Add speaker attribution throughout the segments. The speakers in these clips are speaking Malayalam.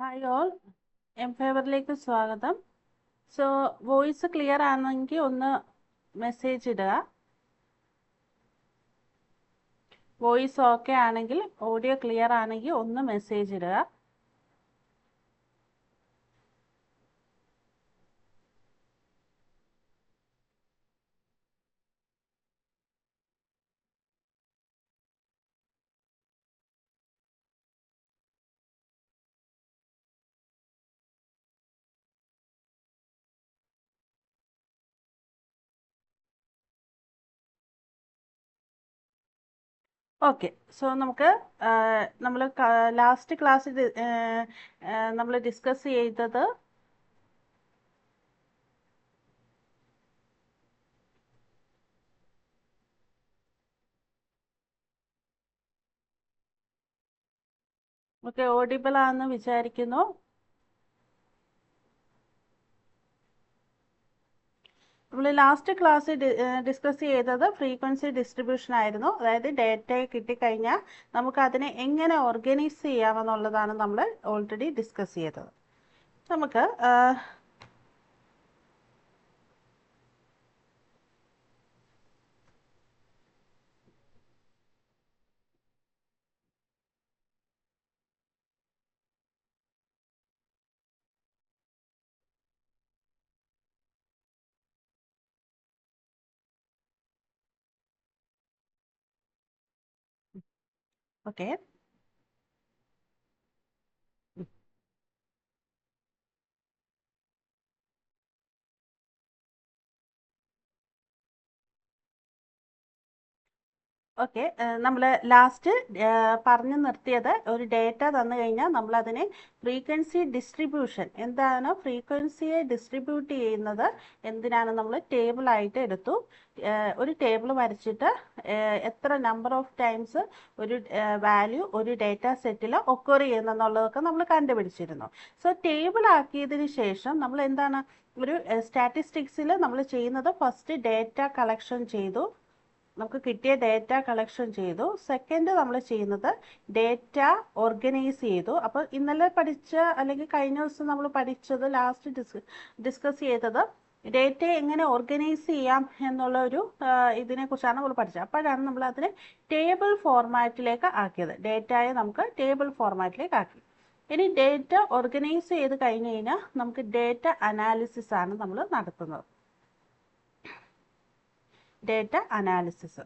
Speaker 1: ഹായ് ഓൾ, എം ഫേവറിലേക്ക് സ്വാഗതം. സോ വോയിസ് ക്ലിയർ ആണെങ്കിൽ ഒന്ന് മെസ്സേജ് ഇടുക. വോയിസ് ഓക്കെ ആണെങ്കിൽ, ഓഡിയോ ക്ലിയർ ആണെങ്കിൽ ഒന്ന് മെസ്സേജ് ഇടുക. ഓക്കെ, സോ നമുക്ക് നമ്മൾ ലാസ്റ്റ് ക്ലാസ്സിൽ നമ്മൾ ഡിസ്കസ് ചെയ്തത് ഓക്കെ ഓഡിബിൾ ആണെന്ന് വിചാരിക്കുന്നു. നമ്മൾ ലാസ്റ്റ് ക്ലാസ്സിൽ ഡിസ്കസ് ചെയ്തത് ഫ്രീക്വൻസി ഡിസ്ട്രിബ്യൂഷൻ ആയിരുന്നു. അതായത് ഡേറ്റ കിട്ടിക്കഴിഞ്ഞാൽ നമുക്ക് അതിനെ എങ്ങനെ ഓർഗനൈസ് ചെയ്യാമെന്നുള്ളതാണ് നമ്മൾ ഓൾറെഡി ഡിസ്കസ് ചെയ്തത്. നമുക്ക് ഓക്കെ ഓക്കെ നമ്മൾ ലാസ്റ്റ് പറഞ്ഞു നിർത്തിയത് ഒരു ഡേറ്റ തന്നു കഴിഞ്ഞാൽ നമ്മൾ അതിനെ ഫ്രീക്വൻസി ഡിസ്ട്രിബ്യൂഷൻ എന്താണ്, ഫ്രീക്വൻസിയെ ഡിസ്ട്രിബ്യൂട്ട് ചെയ്യുന്നത് എന്തിനാണ് നമ്മൾ ടേബിളായിട്ട് എടുത്തു. ഒരു ടേബിൾ വരച്ചിട്ട് എത്ര നമ്പർ ഓഫ് ടൈംസ് ഒരു വാല്യൂ ഒരു ഡേറ്റ സെറ്റിൽ ഒക്കർ ചെയ്യുന്നെന്നുള്ളതൊക്കെ നമ്മൾ കണ്ടുപിടിച്ചിരുന്നു. സോ ടേബിൾ ആക്കിയതിന് ശേഷം നമ്മൾ എന്താണ് ഒരു സ്റ്റാറ്റിസ്റ്റിക്സിൽ നമ്മൾ ചെയ്യുന്നത്, ഫസ്റ്റ് ഡേറ്റ കളക്ഷൻ ചെയ്തു, നമുക്ക് കിട്ടിയ ഡേറ്റ കളക്ഷൻ ചെയ്തു. സെക്കൻഡ് നമ്മൾ ചെയ്യുന്നത് ഡേറ്റ ഓർഗനൈസ് ചെയ്തു. അപ്പോൾ ഇന്നലെ പഠിച്ച അല്ലെങ്കിൽ കഴിഞ്ഞ ദിവസം നമ്മൾ പഠിച്ചത് ലാസ്റ്റ് ഡിസ്കസ് ചെയ്തത് ഡേറ്റയെ എങ്ങനെ ഓർഗനൈസ് ചെയ്യാം എന്നുള്ള ഒരു ഇതിനെക്കുറിച്ചാണ് നമ്മൾ പഠിച്ചത്. അപ്പോഴാണ് നമ്മൾ അതിനെ ടേബിൾ ഫോർമാറ്റിലേക്ക് ആക്കിയത്. ഡേറ്റയെ നമുക്ക് ടേബിൾ ഫോർമാറ്റിലേക്ക് ആക്കി. ഇനി ഡേറ്റ ഓർഗനൈസ് ചെയ്ത് കഴിഞ്ഞ് കഴിഞ്ഞാൽ നമുക്ക് ഡേറ്റ അനാലിസിസ് ആണ് നമ്മൾ നടത്തുന്നത്. Data analysis.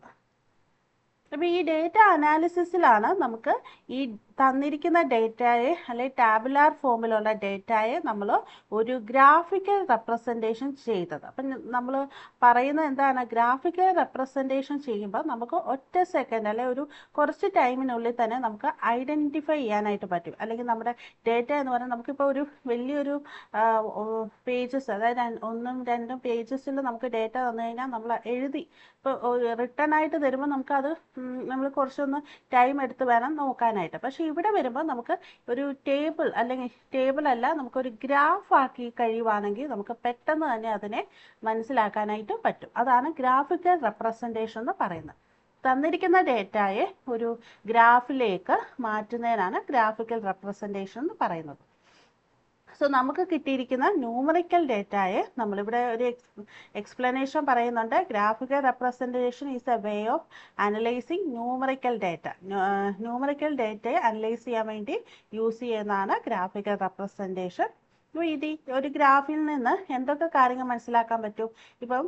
Speaker 1: അപ്പോൾ ഈ ഡേറ്റ അനാലിസിസിലാണ് നമുക്ക് ഈ തന്നിരിക്കുന്ന ഡേറ്റയെ അല്ലെങ്കിൽ ടാബുലാർ ഫോമിലുള്ള ഡേറ്റയെ നമ്മൾ ഒരു ഗ്രാഫിക്കൽ റെപ്രസെൻറ്റേഷൻ ചെയ്തത്. അപ്പം നമ്മൾ പറയുന്നത് എന്താണ്, ഗ്രാഫിക്കൽ റെപ്രസെൻറ്റേഷൻ ചെയ്യുമ്പോൾ നമുക്ക് ഒറ്റ സെക്കൻഡ് അല്ലെങ്കിൽ ഒരു കുറച്ച് ടൈമിനുള്ളിൽ തന്നെ നമുക്ക് ഐഡൻറ്റിഫൈ ചെയ്യാനായിട്ട് പറ്റും. അല്ലെങ്കിൽ നമ്മുടെ ഡേറ്റ എന്ന് പറഞ്ഞാൽ നമുക്കിപ്പോൾ ഒരു വലിയൊരു പേജസ്, അതായത് ഒന്നും രണ്ടും പേജസിൽ നമുക്ക് ഡേറ്റ തന്നു കഴിഞ്ഞാൽ നമ്മൾ എഴുതി ഇപ്പോൾ റിട്ടേൺ ആയിട്ട് തരുമ്പോൾ നമുക്കത് നമ്മൾ കുറച്ചൊന്ന് ടൈം എടുത്ത് വേണം നോക്കാനായിട്ട്. പക്ഷേ ഇവിടെ വരുമ്പോൾ നമുക്ക് ഒരു ടേബിൾ അല്ലെങ്കിൽ ടേബിൾ അല്ല, നമുക്കൊരു ഗ്രാഫ് ആക്കി കഴിയുവാണെങ്കിൽ നമുക്ക് പെട്ടെന്ന് തന്നെ അതിനെ മനസ്സിലാക്കാനായിട്ട് പറ്റും. അതാണ് ഗ്രാഫിക്കൽ റെപ്രസെൻറ്റേഷൻ എന്ന് പറയുന്നത്. തന്നിരിക്കുന്ന ഡേറ്റയെ ഒരു ഗ്രാഫിലേക്ക് മാറ്റുന്നതിനാണ് ഗ്രാഫിക്കൽ റെപ്രസെൻറ്റേഷൻ എന്ന് പറയുന്നത്. സോ നമുക്ക് കിട്ടിയിരിക്കുന്ന ന്യൂമറിക്കൽ ഡേറ്റയെ നമ്മളിവിടെ ഒരു എക്സ്പ്ലനേഷൻ പറയുന്നുണ്ട്. Graphical representation is a way of analysing numerical data. Numerical ഡേറ്റയെ അനലൈസ് ചെയ്യാൻ വേണ്ടി യൂസ് ചെയ്യുന്നതാണ് ഗ്രാഫിക്കൽ റെപ്രസെൻറ്റേഷൻ. അപ്പോൾ ഒരു ഗ്രാഫിൽ നിന്ന് എന്തൊക്കെ കാര്യങ്ങൾ മനസ്സിലാക്കാൻ പറ്റും? ഇപ്പം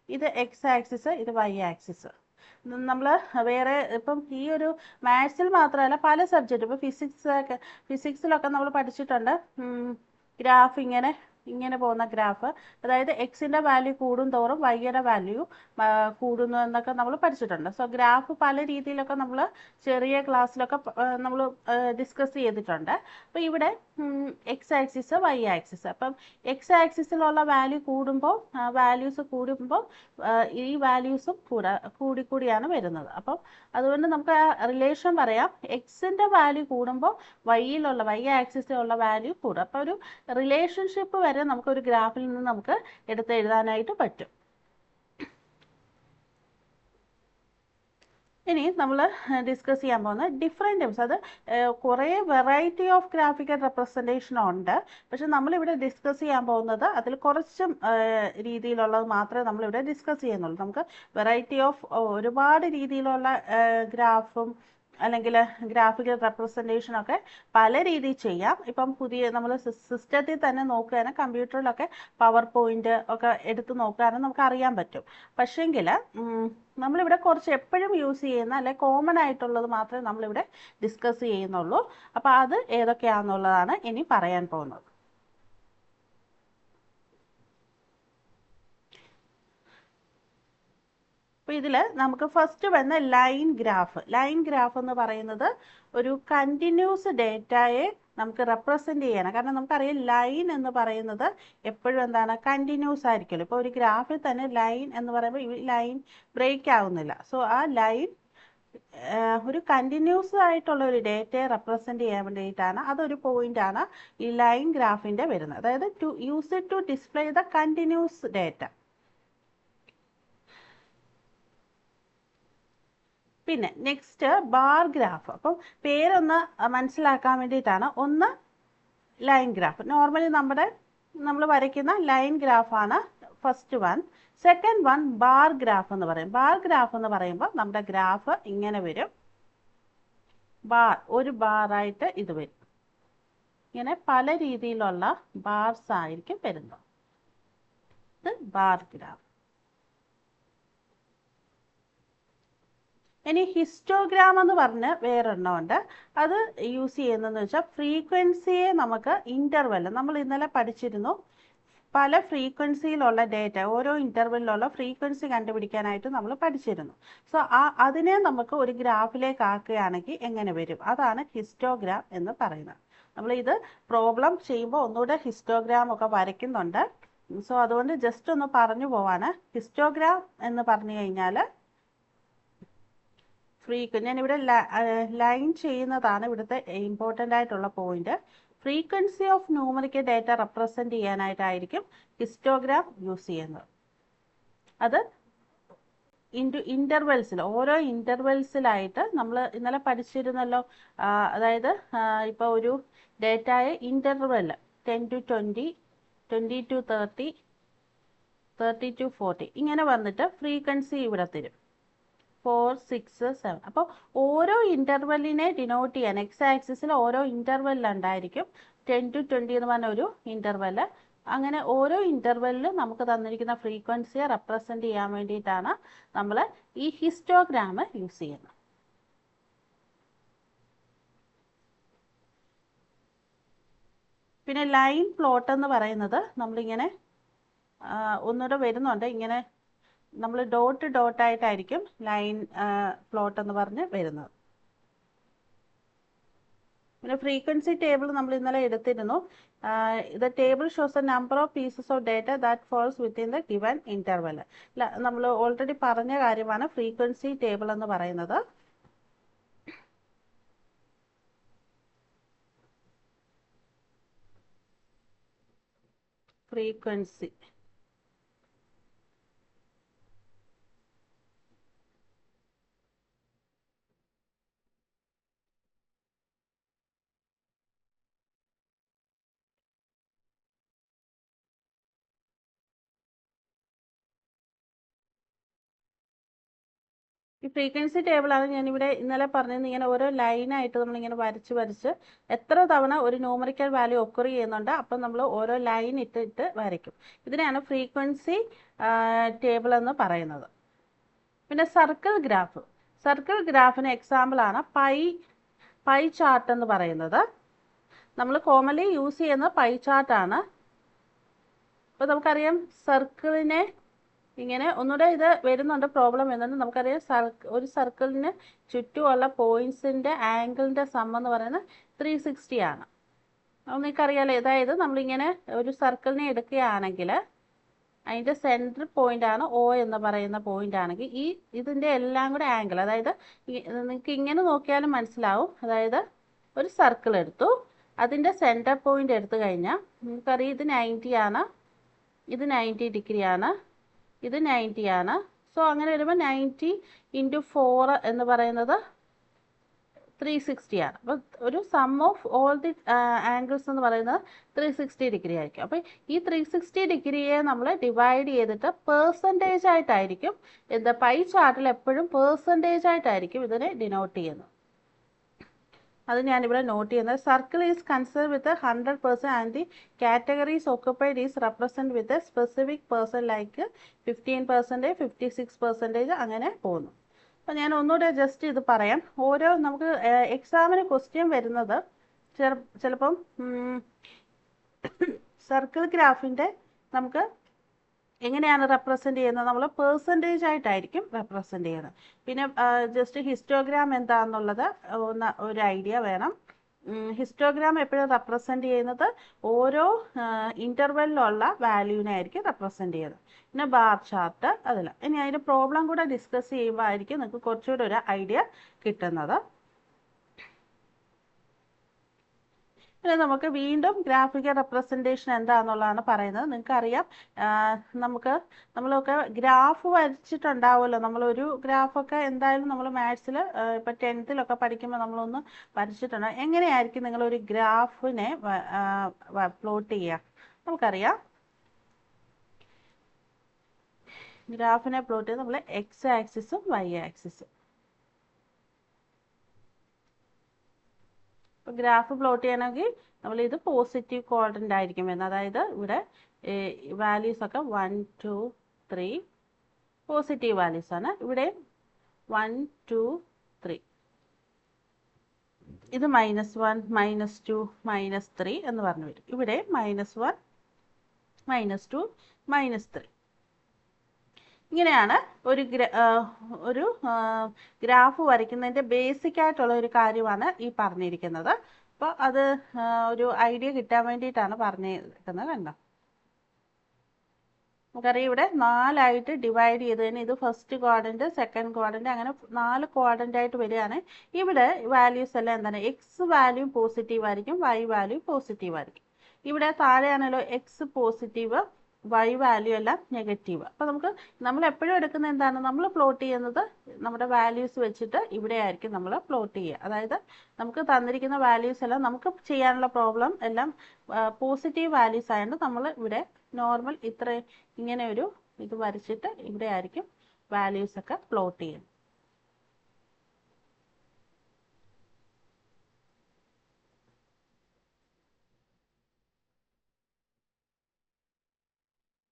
Speaker 1: ഇത് എക്സ് ആക്സിസ്, ഇത് വൈ ആക്സിസ്. നമ്മൾ വേറെ ഇപ്പം ഈ ഒരു മാത്സിൽ മാത്രമല്ല പല സബ്ജക്റ്റ്, ഇപ്പോൾ ഫിസിക്സിലൊക്കെ നമ്മൾ പഠിച്ചിട്ടുണ്ട്. ഗ്രാഫ് ഇങ്ങനെ പോകുന്ന ഗ്രാഫ്, അതായത് എക്സിൻ്റെ വാല്യൂ കൂടും തോറും വൈയുടെ വാല്യൂ കൂടുന്നു എന്നൊക്കെ നമ്മൾ പഠിച്ചിട്ടുണ്ട്. സോ ഗ്രാഫ് പല രീതിയിലൊക്കെ നമ്മൾ ചെറിയ ക്ലാസ്സിലൊക്കെ നമ്മൾ ഡിസ്കസ് ചെയ്തിട്ടുണ്ട്. അപ്പോൾ ഇവിടെ എക്സ് ആക്സിസ്, വൈ ആക്സിസ്. അപ്പം എക്സ് ആക്സിസിലുള്ള വാല്യൂ കൂടുമ്പോൾ വാല്യൂസ് കൂടുമ്പോൾ ഈ വാല്യൂസും കൂടിയാണ് വരുന്നത്. അപ്പം അതുകൊണ്ട് നമുക്ക് റിലേഷൻ പറയാം, എക്സിൻ്റെ വാല്യൂ കൂടുമ്പോൾ വൈ ആക്സിസിലുള്ള വാല്യൂ കൂടും. അപ്പോൾ ഒരു റിലേഷൻഷിപ്പ് വരെ നമുക്കൊരു ഗ്രാഫിൽ നിന്ന് നമുക്ക് എഴുതാനായിട്ട് പറ്റും. ഇനി നമ്മൾ ഡിസ്കസ് ചെയ്യാൻ പോകുന്ന ഡിഫറെൻറ്റ് ടൈപ്സ്, അത് കുറേ വെറൈറ്റി ഓഫ് ഗ്രാഫിക്കൽ റെപ്രസെൻറ്റേഷൻ ഉണ്ട്. പക്ഷെ നമ്മളിവിടെ ഡിസ്കസ് ചെയ്യാൻ പോകുന്നത് അതിൽ കുറച്ചും രീതിയിലുള്ളത് മാത്രമേ നമ്മളിവിടെ ഡിസ്കസ് ചെയ്യുന്നുള്ളൂ. നമുക്ക് വെറൈറ്റി ഓഫ് ഒരുപാട് രീതിയിലുള്ള ഗ്രാഫും അല്ലെങ്കിൽ ഗ്രാഫിക്കൽ റെപ്രസെൻറ്റേഷനൊക്കെ പല രീതിയിൽ ചെയ്യാം. ഇപ്പം പുതിയ നമ്മൾ സിസ്റ്റത്തിൽ തന്നെ നോക്കുകയാണെങ്കിൽ കമ്പ്യൂട്ടറിലൊക്കെ പവർ പോയിന്റ് ഒക്കെ എടുത്ത് നോക്കുകയാണെങ്കിൽ നമുക്ക് അറിയാൻ പറ്റും. പക്ഷേങ്കിൽ നമ്മളിവിടെ കുറച്ച് എപ്പോഴും യൂസ് ചെയ്യുന്ന അല്ലെ കോമൺ ആയിട്ടുള്ളത് മാത്രമേ നമ്മളിവിടെ ഡിസ്കസ് ചെയ്യുന്നുള്ളൂ. അപ്പോൾ അത് ഏതൊക്കെയാണെന്നുള്ളതാണ് ഇനി പറയാൻ പോകുന്നത്. അപ്പോൾ ഇതിൽ നമുക്ക് ഫസ്റ്റ് വന്ന ലൈൻ ഗ്രാഫ്. ലൈൻ ഗ്രാഫ് എന്ന് പറയുന്നത് ഒരു കണ്ടിന്യൂസ് ഡേറ്റയെ നമുക്ക് റെപ്രസെൻ്റ് ചെയ്യണം. കാരണം നമുക്കറിയാം ലൈൻ എന്ന് പറയുന്നത് എപ്പോഴും എന്താണ്, കണ്ടിന്യൂസ് ആയിരിക്കുമല്ലോ. ഇപ്പോൾ ഒരു ഗ്രാഫിൽ തന്നെ ലൈൻ എന്ന് പറയുമ്പോൾ ഈ ലൈൻ ബ്രേക്ക് ആവുന്നില്ല. സോ ആ ലൈൻ ഒരു കണ്ടിന്യൂസ് ആയിട്ടുള്ള ഒരു ഡേറ്റയെ റെപ്രസെൻ്റ് ചെയ്യാൻ വേണ്ടിയിട്ടാണ്, അതൊരു പോയിൻ്റാണ് ഈ ലൈൻ ഗ്രാഫിൻ്റെ വരുന്നത്. അതായത് to use it to display the continuous data. പിന്നെ നെക്സ്റ്റ് ബാർ ഗ്രാഫ്. അപ്പം പേരൊന്ന് മനസ്സിലാക്കാൻ വേണ്ടിയിട്ടാണ്. ഒന്ന് ലൈൻ ഗ്രാഫ്, നോർമലി നമ്മൾ വരയ്ക്കുന്ന ലൈൻ ഗ്രാഫാണ് first one. Second one bar graph എന്ന് പറയും. ബാർ ഗ്രാഫ് എന്ന് പറയുമ്പോൾ നമ്മുടെ ഗ്രാഫ് ഇങ്ങനെ വരും. ബാർ ഒരു ബാറായിട്ട് ഇത് വരും. ഇങ്ങനെ പല രീതിയിലുള്ള ബാർസ് ആയിരിക്കും വരുന്നത്. ഇത് ബാർ ഗ്രാഫ്. ഇനി ഹിസ്റ്റോഗ്രാം എന്ന് പറഞ്ഞ് വേറൊരെണ്ണമുണ്ട്. അത് യൂസ് ചെയ്യുന്നതെന്ന് വെച്ചാൽ ഫ്രീക്വൻസിയെ നമുക്ക് ഇൻ്റർവെൽ, നമ്മൾ ഇന്നലെ പഠിച്ചിരുന്നു, പല ഫ്രീക്വൻസിയിലുള്ള ഡേറ്റ, ഓരോ ഇൻ്റർവെല്ലിലുള്ള ഫ്രീക്വൻസി കണ്ടുപിടിക്കാനായിട്ട് നമ്മൾ പഠിച്ചിരുന്നു. സോ അതിനെ നമുക്ക് ഒരു ഗ്രാഫിലേക്ക് ആക്കുകയാണെങ്കിൽ എങ്ങനെ വരും, അതാണ് ഹിസ്റ്റോഗ്രാം എന്ന് പറയുന്നത്. നമ്മൾ ഇത് പ്രോബ്ലം ചെയ്യുമ്പോൾ ഒന്നുകൂടെ ഹിസ്റ്റോഗ്രാം ഒക്കെ വരയ്ക്കുന്നുണ്ട്. സോ അതുകൊണ്ട് ജസ്റ്റ് ഒന്ന് പറഞ്ഞു പോവാണ്. ഹിസ്റ്റോഗ്രാം എന്ന് പറഞ്ഞു കഴിഞ്ഞാൽ ഞാനിവിടെ ലൈൻ ചെയ്യുന്നതാണ് ഇവിടുത്തെ ഇമ്പോർട്ടൻ്റ് ആയിട്ടുള്ള point. Frequency of numerical data represent ചെയ്യാനായിട്ടായിരിക്കും ഹിസ്റ്റോഗ്രാം യൂസ് ചെയ്യുന്നത്. അത് ഇൻ്റർവെൽസിൽ, ഓരോ ഇൻ്റർവെൽസിലായിട്ട് നമ്മൾ ഇന്നലെ പഠിച്ചിരുന്നല്ലോ. അതായത് ഇപ്പോൾ ഒരു ഡേറ്റയെ ഇൻ്റർവെൽ 10 to 20, 20 to 30, 30 to 40 ഇങ്ങനെ വന്നിട്ട് ഫ്രീക്വൻസി ഇവിടെ തരും. 4, 6, 7. അപ്പോൾ ഓരോ ഇൻ്റർവെല്ലിനെ ഡിനോട്ട് ചെയ്യാൻ എക്സ് ആക്സിസിൽ ഓരോ ഇൻ്റർവെല്ലുണ്ടായിരിക്കും. 10 to 20 എന്ന് പറഞ്ഞ ഒരു ഇൻ്റർവെല്ല്. അങ്ങനെ ഓരോ ഇൻ്റർവെല്ലിൽ നമുക്ക് തന്നിരിക്കുന്ന ഫ്രീക്വൻസിയെ റെപ്രസെൻ്റ് ചെയ്യാൻ വേണ്ടിയിട്ടാണ് നമ്മൾ ഈ ഹിസ്റ്റോഗ്രാം യൂസ് ചെയ്യുന്നത്. പിന്നെ ലൈൻ പ്ലോട്ട് എന്ന് പറയുന്നത് നമ്മളിങ്ങനെ ഒന്നുകൂടെ വരുന്നുണ്ട്. ഇങ്ങനെ നമ്മൾ ഡോട്ട് ഡോട്ടായിട്ടായിരിക്കും ലൈൻ പ്ലോട്ട് എന്ന് പറഞ്ഞ് വരുന്നത്. പിന്നെ ഫ്രീക്വൻസി ടേബിൾ നമ്മൾ ഇന്നലെ എടുത്തിരുന്നു. ഇത് table shows a number of pieces of data that falls within the given interval. നമ്മൾ ഓൾറെഡി പറഞ്ഞ കാര്യമാണ് ഫ്രീക്വൻസി ടേബിൾ എന്ന് പറയുന്നത്. ഫ്രീക്വൻസി ഈ ഫ്രീക്വൻസി ടേബിളാണ് ഞാനിവിടെ ഇന്നലെ പറഞ്ഞത്. ഇങ്ങനെ ഓരോ ലൈനായിട്ട് നമ്മളിങ്ങനെ വരച്ച് എത്ര തവണ ഒരു ന്യൂമറിക്കൽ വാല്യൂ ഒക്കർ ചെയ്യുന്നുണ്ട് അപ്പം നമ്മൾ ഓരോ ലൈൻ ഇട്ടിട്ട് വരയ്ക്കും. ഇതിനെയാണ് ഫ്രീക്വൻസി ടേബിൾ എന്ന് പറയുന്നത്. പിന്നെ സർക്കിൾ ഗ്രാഫ്. സർക്കിൾ ഗ്രാഫിന് എക്സാമ്പിളാണ് പൈ ചാർട്ട് എന്ന് പറയുന്നത്. നമ്മൾ കോമൺലി യൂസ് ചെയ്യുന്ന പൈ ചാർട്ടാണ്. അപ്പോൾ നമുക്കറിയാം സർക്കിളിനെ ഇങ്ങനെ ഒന്നുകൂടെ ഇത് വരുന്നുണ്ട് പ്രോബ്ലം എന്നത്. നമുക്കറിയാം ഒരു സർക്കിളിന് ചുറ്റുമുള്ള പോയിൻറ്റ്സിൻ്റെ ആംഗിളിൻ്റെ സം എന്ന് പറയുന്നത് 360 ആണ്. നിങ്ങൾക്കറിയാലോ. അതായത് നമ്മളിങ്ങനെ ഒരു സർക്കിളിനെ എടുക്കുകയാണെങ്കിൽ അതിൻ്റെ സെൻറ്റർ പോയിൻ്റാണ് O എന്ന് പറയുന്ന പോയിൻ്റ് ആണെങ്കിൽ ഇതിൻ്റെ എല്ലാം കൂടെ ആംഗിൾ, അതായത് നിങ്ങൾക്ക് ഇങ്ങനെ നോക്കിയാലും മനസ്സിലാവും. അതായത് ഒരു സർക്കിൾ എടുത്തു, അതിൻ്റെ സെൻറ്റർ പോയിൻ്റ് എടുത്തു കഴിഞ്ഞാൽ നമുക്കറിയാം ഇത് 90 ആണ്, ഇത് 90 ഡിഗ്രി ആണ്, ഇത് 90 ആണ്. സോ അങ്ങനെ വരുമ്പോൾ 90 × 4 എന്ന് പറയുന്നത് 360 ആണ്. അപ്പോൾ ഒരു sum of all the angles എന്ന് പറയുന്നത് 360 ഡിഗ്രി ആയിരിക്കും. അപ്പോൾ ഈ 360 ഡിഗ്രിയെ നമ്മൾ ഡിവൈഡ് ചെയ്തിട്ട് പേഴ്സൻറ്റേജ് ആയിട്ടായിരിക്കും എന്താ പൈ ചാർട്ടിൽ എപ്പോഴും പേഴ്സൻറ്റേജ് ആയിട്ടായിരിക്കും ഇതിനെ ഡിനോട്ട് ചെയ്യുന്നത്. അത് ഞാനിവിടെ നോട്ട് ചെയ്യുന്നത്. Circle is consider with 100% and the categories occupied is represent with a specific person like 15%, 56% അങ്ങനെ പോകുന്നു. അപ്പോൾ ഞാൻ ഒന്നുകൂടെ ജസ്റ്റ് ഇത് പറയാം. ഓരോ നമുക്ക് എക്സാമിന് ക്വസ്റ്റ്യൻ വരുന്നത് ചിലപ്പം സർക്കിൾ ഗ്രാഫിൻ്റെ നമുക്ക് എങ്ങനെയാണ് റെപ്രസെൻറ്റ് ചെയ്യുന്നത്, നമ്മൾ പേഴ്സൻറ്റേജ് ആയിട്ടായിരിക്കും റെപ്രസെൻറ്റ് ചെയ്യുന്നത്. പിന്നെ ജസ്റ്റ് ഹിസ്റ്റോഗ്രാം എന്താണെന്നുള്ളത് ഒരു ഐഡിയ വേണം. ഹിസ്റ്റോഗ്രാം എപ്പോഴും റെപ്രസെൻറ്റ് ചെയ്യുന്നത് ഓരോ ഇൻ്റർവെല്ലിലുള്ള വാല്യൂവിനെ ആയിരിക്കും റെപ്രസെൻറ്റ് ചെയ്യുന്നത്. പിന്നെ ബാർ ചാർട്ട് അതില്ല. ഇനി അതിൻ്റെ പ്രോബ്ലം കൂടെ ഡിസ്കസ് ചെയ്യുമ്പോൾ ആയിരിക്കും നിങ്ങൾക്ക് കുറച്ചുകൂടെ ഒരു ഐഡിയ കിട്ടുന്നത്. പിന്നെ നമുക്ക് വീണ്ടും ഗ്രാഫിക്കൽ റെപ്രസെൻറ്റേഷൻ എന്താണെന്നുള്ളതാണ് പറയുന്നത്. നിങ്ങൾക്കറിയാം, നമ്മളൊക്കെ ഗ്രാഫ് വരച്ചിട്ടുണ്ടാവുമല്ലോ. നമ്മളൊരു ഗ്രാഫൊക്കെ എന്തായാലും നമ്മൾ മാത്സിൽ ഇപ്പോൾ 10th പഠിക്കുമ്പോൾ നമ്മളൊന്ന് വരച്ചിട്ടുണ്ട്. എങ്ങനെയായിരിക്കും നിങ്ങളൊരു ഗ്രാഫിനെ പ്ലോട്ട് ചെയ്യുക? നമുക്കറിയാം, ഗ്രാഫിനെ പ്ലോട്ട് ചെയ്ത് നമ്മൾ എക്സ് ആക്സിസും വൈ ആക്സിസും. ഗ്രാഫ് പ്ലോട്ട് ചെയ്യണമെങ്കിൽ നമ്മൾ ഇത് പോസിറ്റീവ് കോർഡിനേറ്റ് ആയിരിക്കും വരുന്നത്. അതായത് ഇവിടെ വാല്യൂസ് ഒക്കെ 1, 2, 3 പോസിറ്റീവ് വാല്യൂസ് ആണ്. ഇവിടെ 1, 2, 3. ഇത് -1, -2, -3 എന്ന് പറഞ്ഞു വരും. ഇവിടെ -1, -2, -3. ഇങ്ങനെയാണ് ഒരു ഗ്രാഫ് വരയ്ക്കുന്നതിൻ്റെ ബേസിക് ആയിട്ടുള്ള ഒരു കാര്യമാണ് ഈ പറഞ്ഞിരിക്കുന്നത്. അപ്പോൾ അത് ഒരു ഐഡിയ കിട്ടാൻ വേണ്ടിയിട്ടാണ് പറഞ്ഞിരിക്കുന്നത്. കണ്ടോ, നമുക്കറിയാം ഇവിടെ 4 ഡിവൈഡ് ചെയ്തതിന് ഇത് ഫസ്റ്റ് ക്വാഡ്രന്റ്, സെക്കൻഡ് ക്വാഡ്രന്റ്, അങ്ങനെ 4 ക്വാഡ്രന്റ് ആയിട്ട് വരികയാണ്. ഇവിടെ വാല്യൂസ് എല്ലാം എന്താണ്, എക്സ് വാല്യൂ പോസിറ്റീവ് ആയിരിക്കും, വൈ വാല്യൂ പോസിറ്റീവ് ആയിരിക്കും. ഇവിടെ താഴെയാണല്ലോ എക്സ് പോസിറ്റീവ്, വൈ വാല്യൂ എല്ലാം നെഗറ്റീവ്. അപ്പോൾ നമ്മൾ എപ്പോഴും എടുക്കുന്നത് എന്താണ്, നമ്മൾ പ്ലോട്ട് ചെയ്യുന്നത് നമ്മുടെ വാല്യൂസ് വെച്ചിട്ട് ഇവിടെ ആയിരിക്കും നമ്മൾ പ്ലോട്ട് ചെയ്യുക. അതായത് നമുക്ക് തന്നിരിക്കുന്ന വാല്യൂസ് എല്ലാം നമുക്ക് ചെയ്യാനുള്ള പ്രോബ്ലം എല്ലാം പോസിറ്റീവ് വാല്യൂസ് ആയതുകൊണ്ട് നമ്മൾ ഇവിടെ നോർമൽ ഇങ്ങനെ ഒരു ഇത് വരച്ചിട്ട് ഇവിടെ ആയിരിക്കും വാല്യൂസ് ഒക്കെ പ്ലോട്ട് ചെയ്യുന്നത്.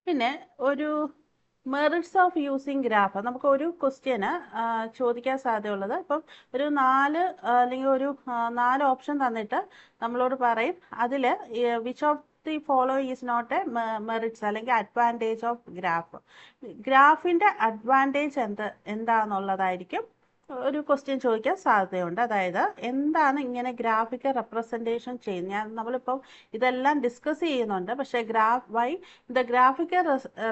Speaker 1: പിന്നെ ഒരു മെറിറ്റ്സ് ഓഫ് യൂസിങ് ഗ്രാഫ്, നമുക്ക് ഒരു ക്വസ്റ്റ്യന് ചോദിക്കാൻ സാധ്യതയുള്ളത്, ഇപ്പം ഒരു 4 അല്ലെങ്കിൽ ഒരു 4 ഓപ്ഷൻ തന്നിട്ട് നമ്മളോട് പറയും അതിൽ which of the follow is not a merits അല്ലെങ്കിൽ അഡ്വാൻറ്റേജ് ഓഫ് ഗ്രാഫ്. ഗ്രാഫിൻ്റെ അഡ്വാൻറ്റേജ് എന്താണെന്നുള്ളതായിരിക്കും ഒരു ക്വസ്റ്റ്യൻ ചോദിക്കാൻ സാധ്യതയുണ്ട്. അതായത് എന്താണ് ഇങ്ങനെ ഗ്രാഫിക്കൽ റെപ്രസെൻറ്റേഷൻ ചെയ്യുന്നത്, നമ്മളിപ്പോൾ ഇതെല്ലാം ഡിസ്കസ് ചെയ്യുന്നുണ്ട്. പക്ഷേ ഗ്രാഫിക്കൽ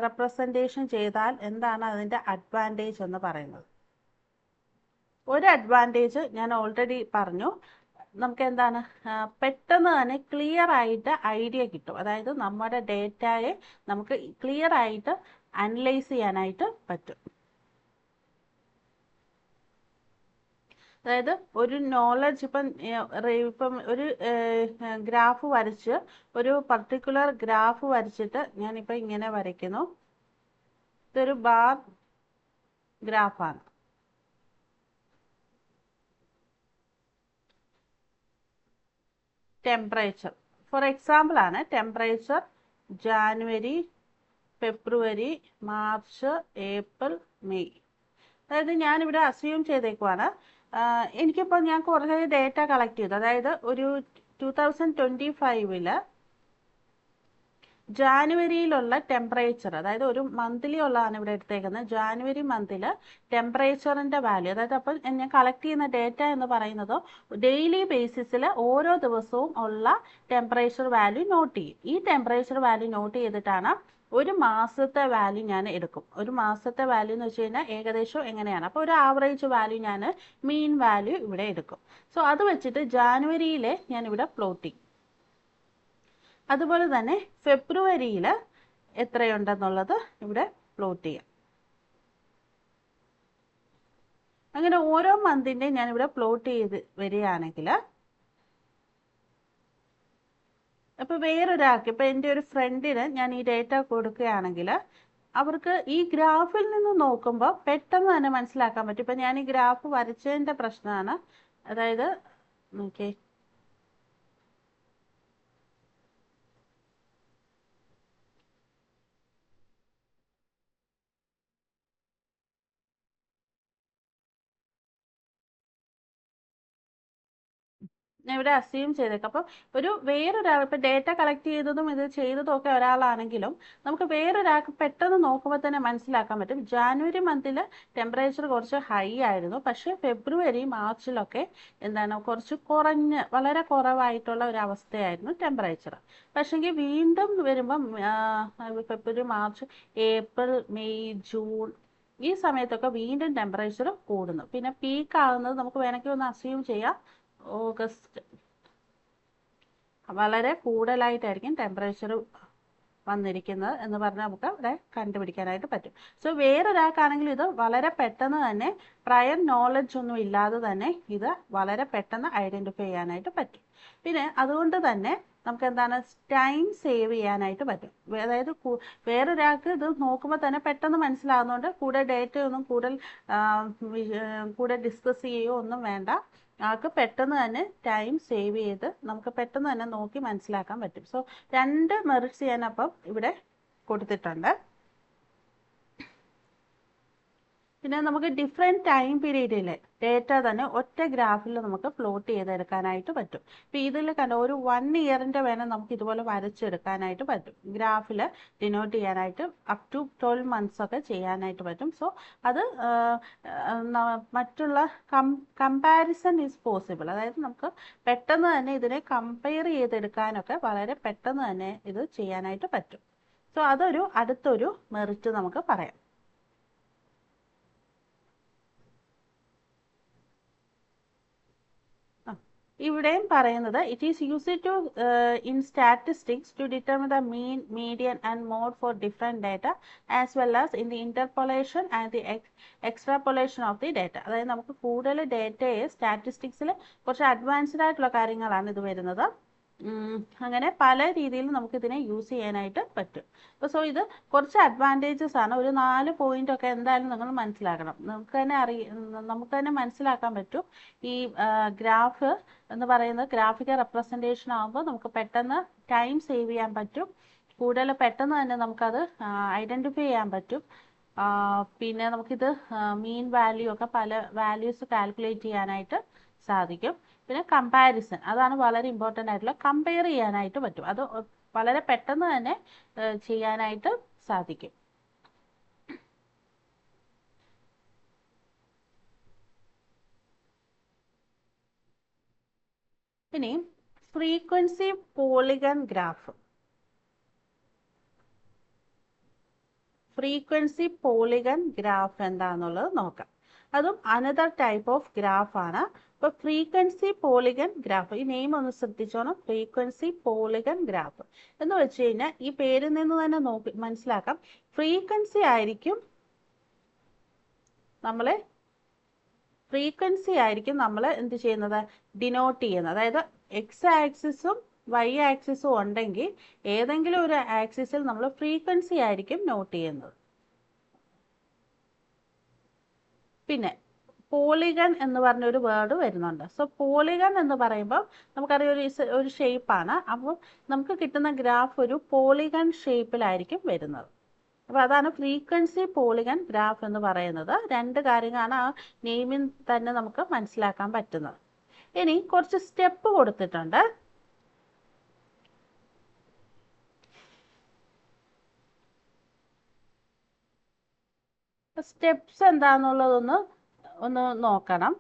Speaker 1: റെപ്രസെൻറ്റേഷൻ ചെയ്താൽ എന്താണ് അതിൻ്റെ അഡ്വാൻറ്റേജ് എന്ന് പറയുന്നത്? ഒരു അഡ്വാൻറ്റേജ് ഞാൻ ഓൾറെഡി പറഞ്ഞു, നമുക്ക് എന്താണ് പെട്ടെന്ന് തന്നെ ക്ലിയർ ആയിട്ട് ഐഡിയ കിട്ടും. അതായത് നമ്മുടെ ഡേറ്റയെ നമുക്ക് ക്ലിയർ ആയിട്ട് അനലൈസ് ചെയ്യാനായിട്ട് പറ്റും. അതായത് ഒരു നോളജ് ഇപ്പം ഒരു ഗ്രാഫ് വരച്ച് ഒരു പർട്ടിക്കുലർ ഗ്രാഫ് വരച്ചിട്ട് ഞാനിപ്പോൾ ഇങ്ങനെ വരയ്ക്കുന്നു. ഇതൊരു ബാർ ഗ്രാഫാണ്. ടെമ്പറേച്ചർ ഫോർ എക്സാമ്പിൾ ആണ്. ടെമ്പറേച്ചർ ജാനുവരി, ഫെബ്രുവരി, മാർച്ച്, ഏപ്രിൽ, മെയ്. അതായത് ഞാനിവിടെ അസ്യൂം ചെയ്തേക്കുവാണ്, എനിക്കിപ്പോൾ ഞാൻ കുറേ ഡേറ്റ കളക്ട് ചെയ്തു. അതായത് ഒരു 2025 ജാനുവരിയിലുള്ള ടെമ്പറേച്ചർ, അതായത് ഒരു മന്ത്ലി ഉള്ളതാണ് ഇവിടെ എടുത്തേക്കുന്നത്. ജാനുവരി മന്തിൽ ടെമ്പറേച്ചറിൻ്റെ വാല്യൂ, അതായത് അപ്പം ഞാൻ കളക്ട് ചെയ്യുന്ന ഡേറ്റ എന്ന് പറയുന്നത് ഡെയിലി ബേസിസിൽ ഓരോ ദിവസവും ഉള്ള ടെമ്പറേച്ചർ വാല്യൂ നോട്ട് ചെയ്യും. ഈ ടെമ്പറേച്ചർ വാല്യൂ നോട്ട് ചെയ്തിട്ടാണ് ഒരു മാസത്തെ വാല്യൂ ഞാൻ എടുക്കും. ഒരു മാസത്തെ വാല്യൂ എന്ന് വെച്ച് കഴിഞ്ഞാൽ ഏകദേശം എങ്ങനെയാണ്, അപ്പോൾ ഒരു ആവറേജ് വാല്യൂ ഞാൻ മീൻ വാല്യൂ ഇവിടെ എടുക്കും. സോ അത് വെച്ചിട്ട് ജാനുവരിയിലെ ഞാനിവിടെ പ്ലോട്ട് ചെയ്യും. അതുപോലെ തന്നെ ഫെബ്രുവരിയിൽ എത്രയുണ്ടെന്നുള്ളത് ഇവിടെ പ്ലോട്ട് ചെയ്യാം. അങ്ങനെ ഓരോ മന്തിൻ്റെയും ഞാനിവിടെ പ്ലോട്ട് ചെയ്ത് വരികയാണെങ്കിൽ, അപ്പോൾ വേറൊരാൾക്ക്, ഇപ്പോൾ എൻ്റെ ഒരു ഫ്രണ്ടിന് ഞാൻ ഈ ഡേറ്റ കൊടുക്കുകയാണെങ്കിൽ അവർക്ക് ഈ ഗ്രാഫിൽ നിന്ന് നോക്കുമ്പോൾ പെട്ടെന്ന് തന്നെ മനസ്സിലാക്കാൻ പറ്റും. ഇപ്പം ഞാൻ ഈ ഗ്രാഫ് വരച്ചതിൻ്റെ പ്രശ്നമാണ്. അതായത് ഓക്കെ, ഞാൻ ഇവിടെ അസ്യൂം ചെയ്തേക്കാം. അപ്പം വേറൊരാൾ ഇപ്പം ഡേറ്റ കളക്ട് ചെയ്തതും ഇത് ചെയ്തതും ഒക്കെ ഒരാളാണെങ്കിലും നമുക്ക് വേറൊരാൾക്ക് പെട്ടെന്ന് നോക്കുമ്പോൾ തന്നെ മനസ്സിലാക്കാൻ പറ്റും. ജാനുവരി മന്തിൽ ടെമ്പറേച്ചർ കുറച്ച് ഹൈ ആയിരുന്നു, പക്ഷേ ഫെബ്രുവരി മാർച്ചിലൊക്കെ എന്താണ് കുറച്ച് വളരെ കുറവായിട്ടുള്ള ഒരു അവസ്ഥയായിരുന്നു ടെമ്പറേച്ചർ. പക്ഷേങ്കിൽ വീണ്ടും വരുമ്പം ഫെബ്രുവരി മാർച്ച് ഏപ്രിൽ മെയ് ജൂൺ ഈ സമയത്തൊക്കെ വീണ്ടും ടെമ്പറേച്ചർ കൂടുന്നു. പിന്നെ പീക്ക് ആകുന്നത് നമുക്ക് വേണമെങ്കിൽ ഒന്ന് അസ്യൂം ചെയ്യാം, ഓഗസ്റ്റ് വളരെ കൂടുതലായിട്ടായിരിക്കും ടെമ്പറേച്ചർ വന്നിരിക്കുന്നത് എന്ന് പറഞ്ഞാൽ നമുക്ക് ഇവിടെ കണ്ടുപിടിക്കാനായിട്ട് പറ്റും. സോ വേറൊരാൾക്കാണെങ്കിൽ ഇത് വളരെ പെട്ടെന്ന് തന്നെ പ്രയർ നോളജ് ഒന്നും ഇല്ലാതെ തന്നെ ഇത് വളരെ പെട്ടെന്ന് ഐഡൻറ്റിഫൈ ചെയ്യാനായിട്ട് പറ്റും. പിന്നെ അതുകൊണ്ട് തന്നെ നമുക്ക് എന്താണ് ടൈം സേവ് ചെയ്യാനായിട്ട് പറ്റും. അതായത് വേറൊരാൾക്ക് ഇത് നോക്കുമ്പോൾ തന്നെ പെട്ടെന്ന് മനസ്സിലാകുന്നതുകൊണ്ട് കൂടുതൽ ഡേറ്റ ഒന്നും കൂടുതൽ ഡിസ്കസ് ചെയ്യുകയോ ഒന്നും വേണ്ട. ആൾക്ക് പെട്ടെന്ന് തന്നെ ടൈം സേവ് ചെയ്ത് നമുക്ക് പെട്ടെന്ന് തന്നെ നോക്കി മനസ്സിലാക്കാൻ പറ്റും. സോ 2 മെറിറ്റ്സ് ഞാനപ്പം ഇവിടെ കൊടുത്തിട്ടുണ്ട്. പിന്നെ നമുക്ക് ഡിഫറെൻറ്റ് ടൈം പീരീഡിലെ ഡേറ്റ തന്നെ ഒറ്റ ഗ്രാഫിൽ നമുക്ക് പ്ലോട്ട് ചെയ്തെടുക്കാനായിട്ട് പറ്റും. ഇപ്പോൾ ഇതിൽ കണ്ട ഒരു 1 ഇയറിൻ്റെ വേണം നമുക്ക് ഇതുപോലെ വരച്ചെടുക്കാനായിട്ട് പറ്റും. ഗ്രാഫിൽ ഡിനോട്ട് ചെയ്യാനായിട്ട് അപ് ടു 12 മന്ത്സ് ഒക്കെ ചെയ്യാനായിട്ട് പറ്റും. സോ അത് മറ്റുള്ള കമ്പാരിസൺ ഈസ് പോസിബിൾ. അതായത് നമുക്ക് പെട്ടെന്ന് തന്നെ ഇതിനെ കമ്പയർ ചെയ്തെടുക്കാനൊക്കെ വളരെ പെട്ടെന്ന് തന്നെ ഇത് ചെയ്യാനായിട്ട് പറ്റും. സോ അതൊരു അടുത്തൊരു മെറിറ്റ് നമുക്ക് പറയാം. ഇവിടെയും പറയുന്നത് it is used to in statistics to determine the mean, median and mode for different data as well as in the interpolation and the extrapolation of the data. അതായത് നമുക്ക് കൂടുതൽ ഡേറ്റയെ സ്റ്റാറ്റിസ്റ്റിക്സിൽ കുറച്ച് അഡ്വാൻസ്ഡ് ആയിട്ടുള്ള കാര്യങ്ങളാണ് ഇത് വരുന്നത്. അങ്ങനെ പല രീതിയിൽ നമുക്കിതിനെ യൂസ് ചെയ്യാനായിട്ട് പറ്റും. അപ്പോൾ സോ ഇത് കുറച്ച് അഡ്വാൻറ്റേജസ് ആണ്. ഒരു 4 പോയിന്റ് ഒക്കെ എന്തായാലും നിങ്ങൾ മനസ്സിലാക്കണം. നമുക്ക് തന്നെ മനസ്സിലാക്കാൻ പറ്റും. ഈ ഗ്രാഫ് എന്ന് പറയുന്നത് ഗ്രാഫിക്കൽ റെപ്രസെൻറ്റേഷൻ ആകുമ്പോൾ നമുക്ക് പെട്ടെന്ന് ടൈം സേവ് ചെയ്യാൻ പറ്റും. കൂടുതൽ പെട്ടെന്ന് തന്നെ നമുക്കത് ഐഡൻറ്റിഫൈ ചെയ്യാൻ പറ്റും. പിന്നെ നമുക്കിത് മീൻ വാല്യൂ ഒക്കെ പല വാല്യൂസ് കാൽക്കുലേറ്റ് ചെയ്യാനായിട്ട് സാധിക്കും. പിന്നെ കമ്പാരിസൺ, അതാണ് വളരെ ഇമ്പോർട്ടൻ്റ് ആയിട്ടുള്ള, കമ്പയർ ചെയ്യാനായിട്ട് പറ്റും. അത് വളരെ പെട്ടെന്ന് തന്നെ ചെയ്യാനായിട്ട് സാധിക്കും. ഇനി frequency polygon graph. Frequency polygon graph എന്താണെന്നുള്ളത് നോക്കാം. അതും അനദർ ടൈപ്പ് ഓഫ് ഗ്രാഫ് ആണ്. അപ്പോൾ ഫ്രീക്വൻസി പോളിഗൺ ഗ്രാഫ്, ഈ നെയിം ഒന്ന് ശ്രദ്ധിച്ചോണം. ഫ്രീക്വൻസി പോളിഗൺ ഗ്രാഫ് എന്ന് വെച്ച് കഴിഞ്ഞാൽ ഈ പേരിൽ നിന്ന് തന്നെ മനസ്സിലാക്കാം, ഫ്രീക്വൻസി ആയിരിക്കും നമ്മൾ എന്ത് ചെയ്യുന്നത്, ഡിനോട്ട് ചെയ്യുന്നത്. അതായത് എക്സ് ആക്സിസും വൈ ആക്സിസും ഉണ്ടെങ്കിൽ ഏതെങ്കിലും ഒരു ആക്സിസിൽ നമ്മൾ ഫ്രീക്വൻസി ആയിരിക്കും നോട്ട് ചെയ്യുന്നത്. പിന്നെ പോളിഗൺ എന്ന് പറഞ്ഞൊരു വേർഡ് വരുന്നുണ്ട്. സോ പോളിഗൺ എന്ന് പറയുമ്പോൾ നമുക്കറിയാം ഒരു ഷേപ്പാണ്. അപ്പോൾ നമുക്ക് കിട്ടുന്ന ഗ്രാഫ് ഒരു പോളിഗൺ ഷേപ്പിലായിരിക്കും വരുന്നത്. അപ്പോൾ അതാണ് ഫ്രീക്വൻസി പോളിഗൺ ഗ്രാഫ് എന്ന് പറയുന്നത്. 2 കാര്യങ്ങളാണ് ആ നെയിമിൽ തന്നെ നമുക്ക് മനസ്സിലാക്കാൻ പറ്റുന്നത്. ഇനി കുറച്ച് സ്റ്റെപ്പ് കൊടുത്തിട്ടുണ്ട്. സ്റ്റെപ്സ് എന്താണെന്നുള്ളതൊന്ന് നോക്കണം.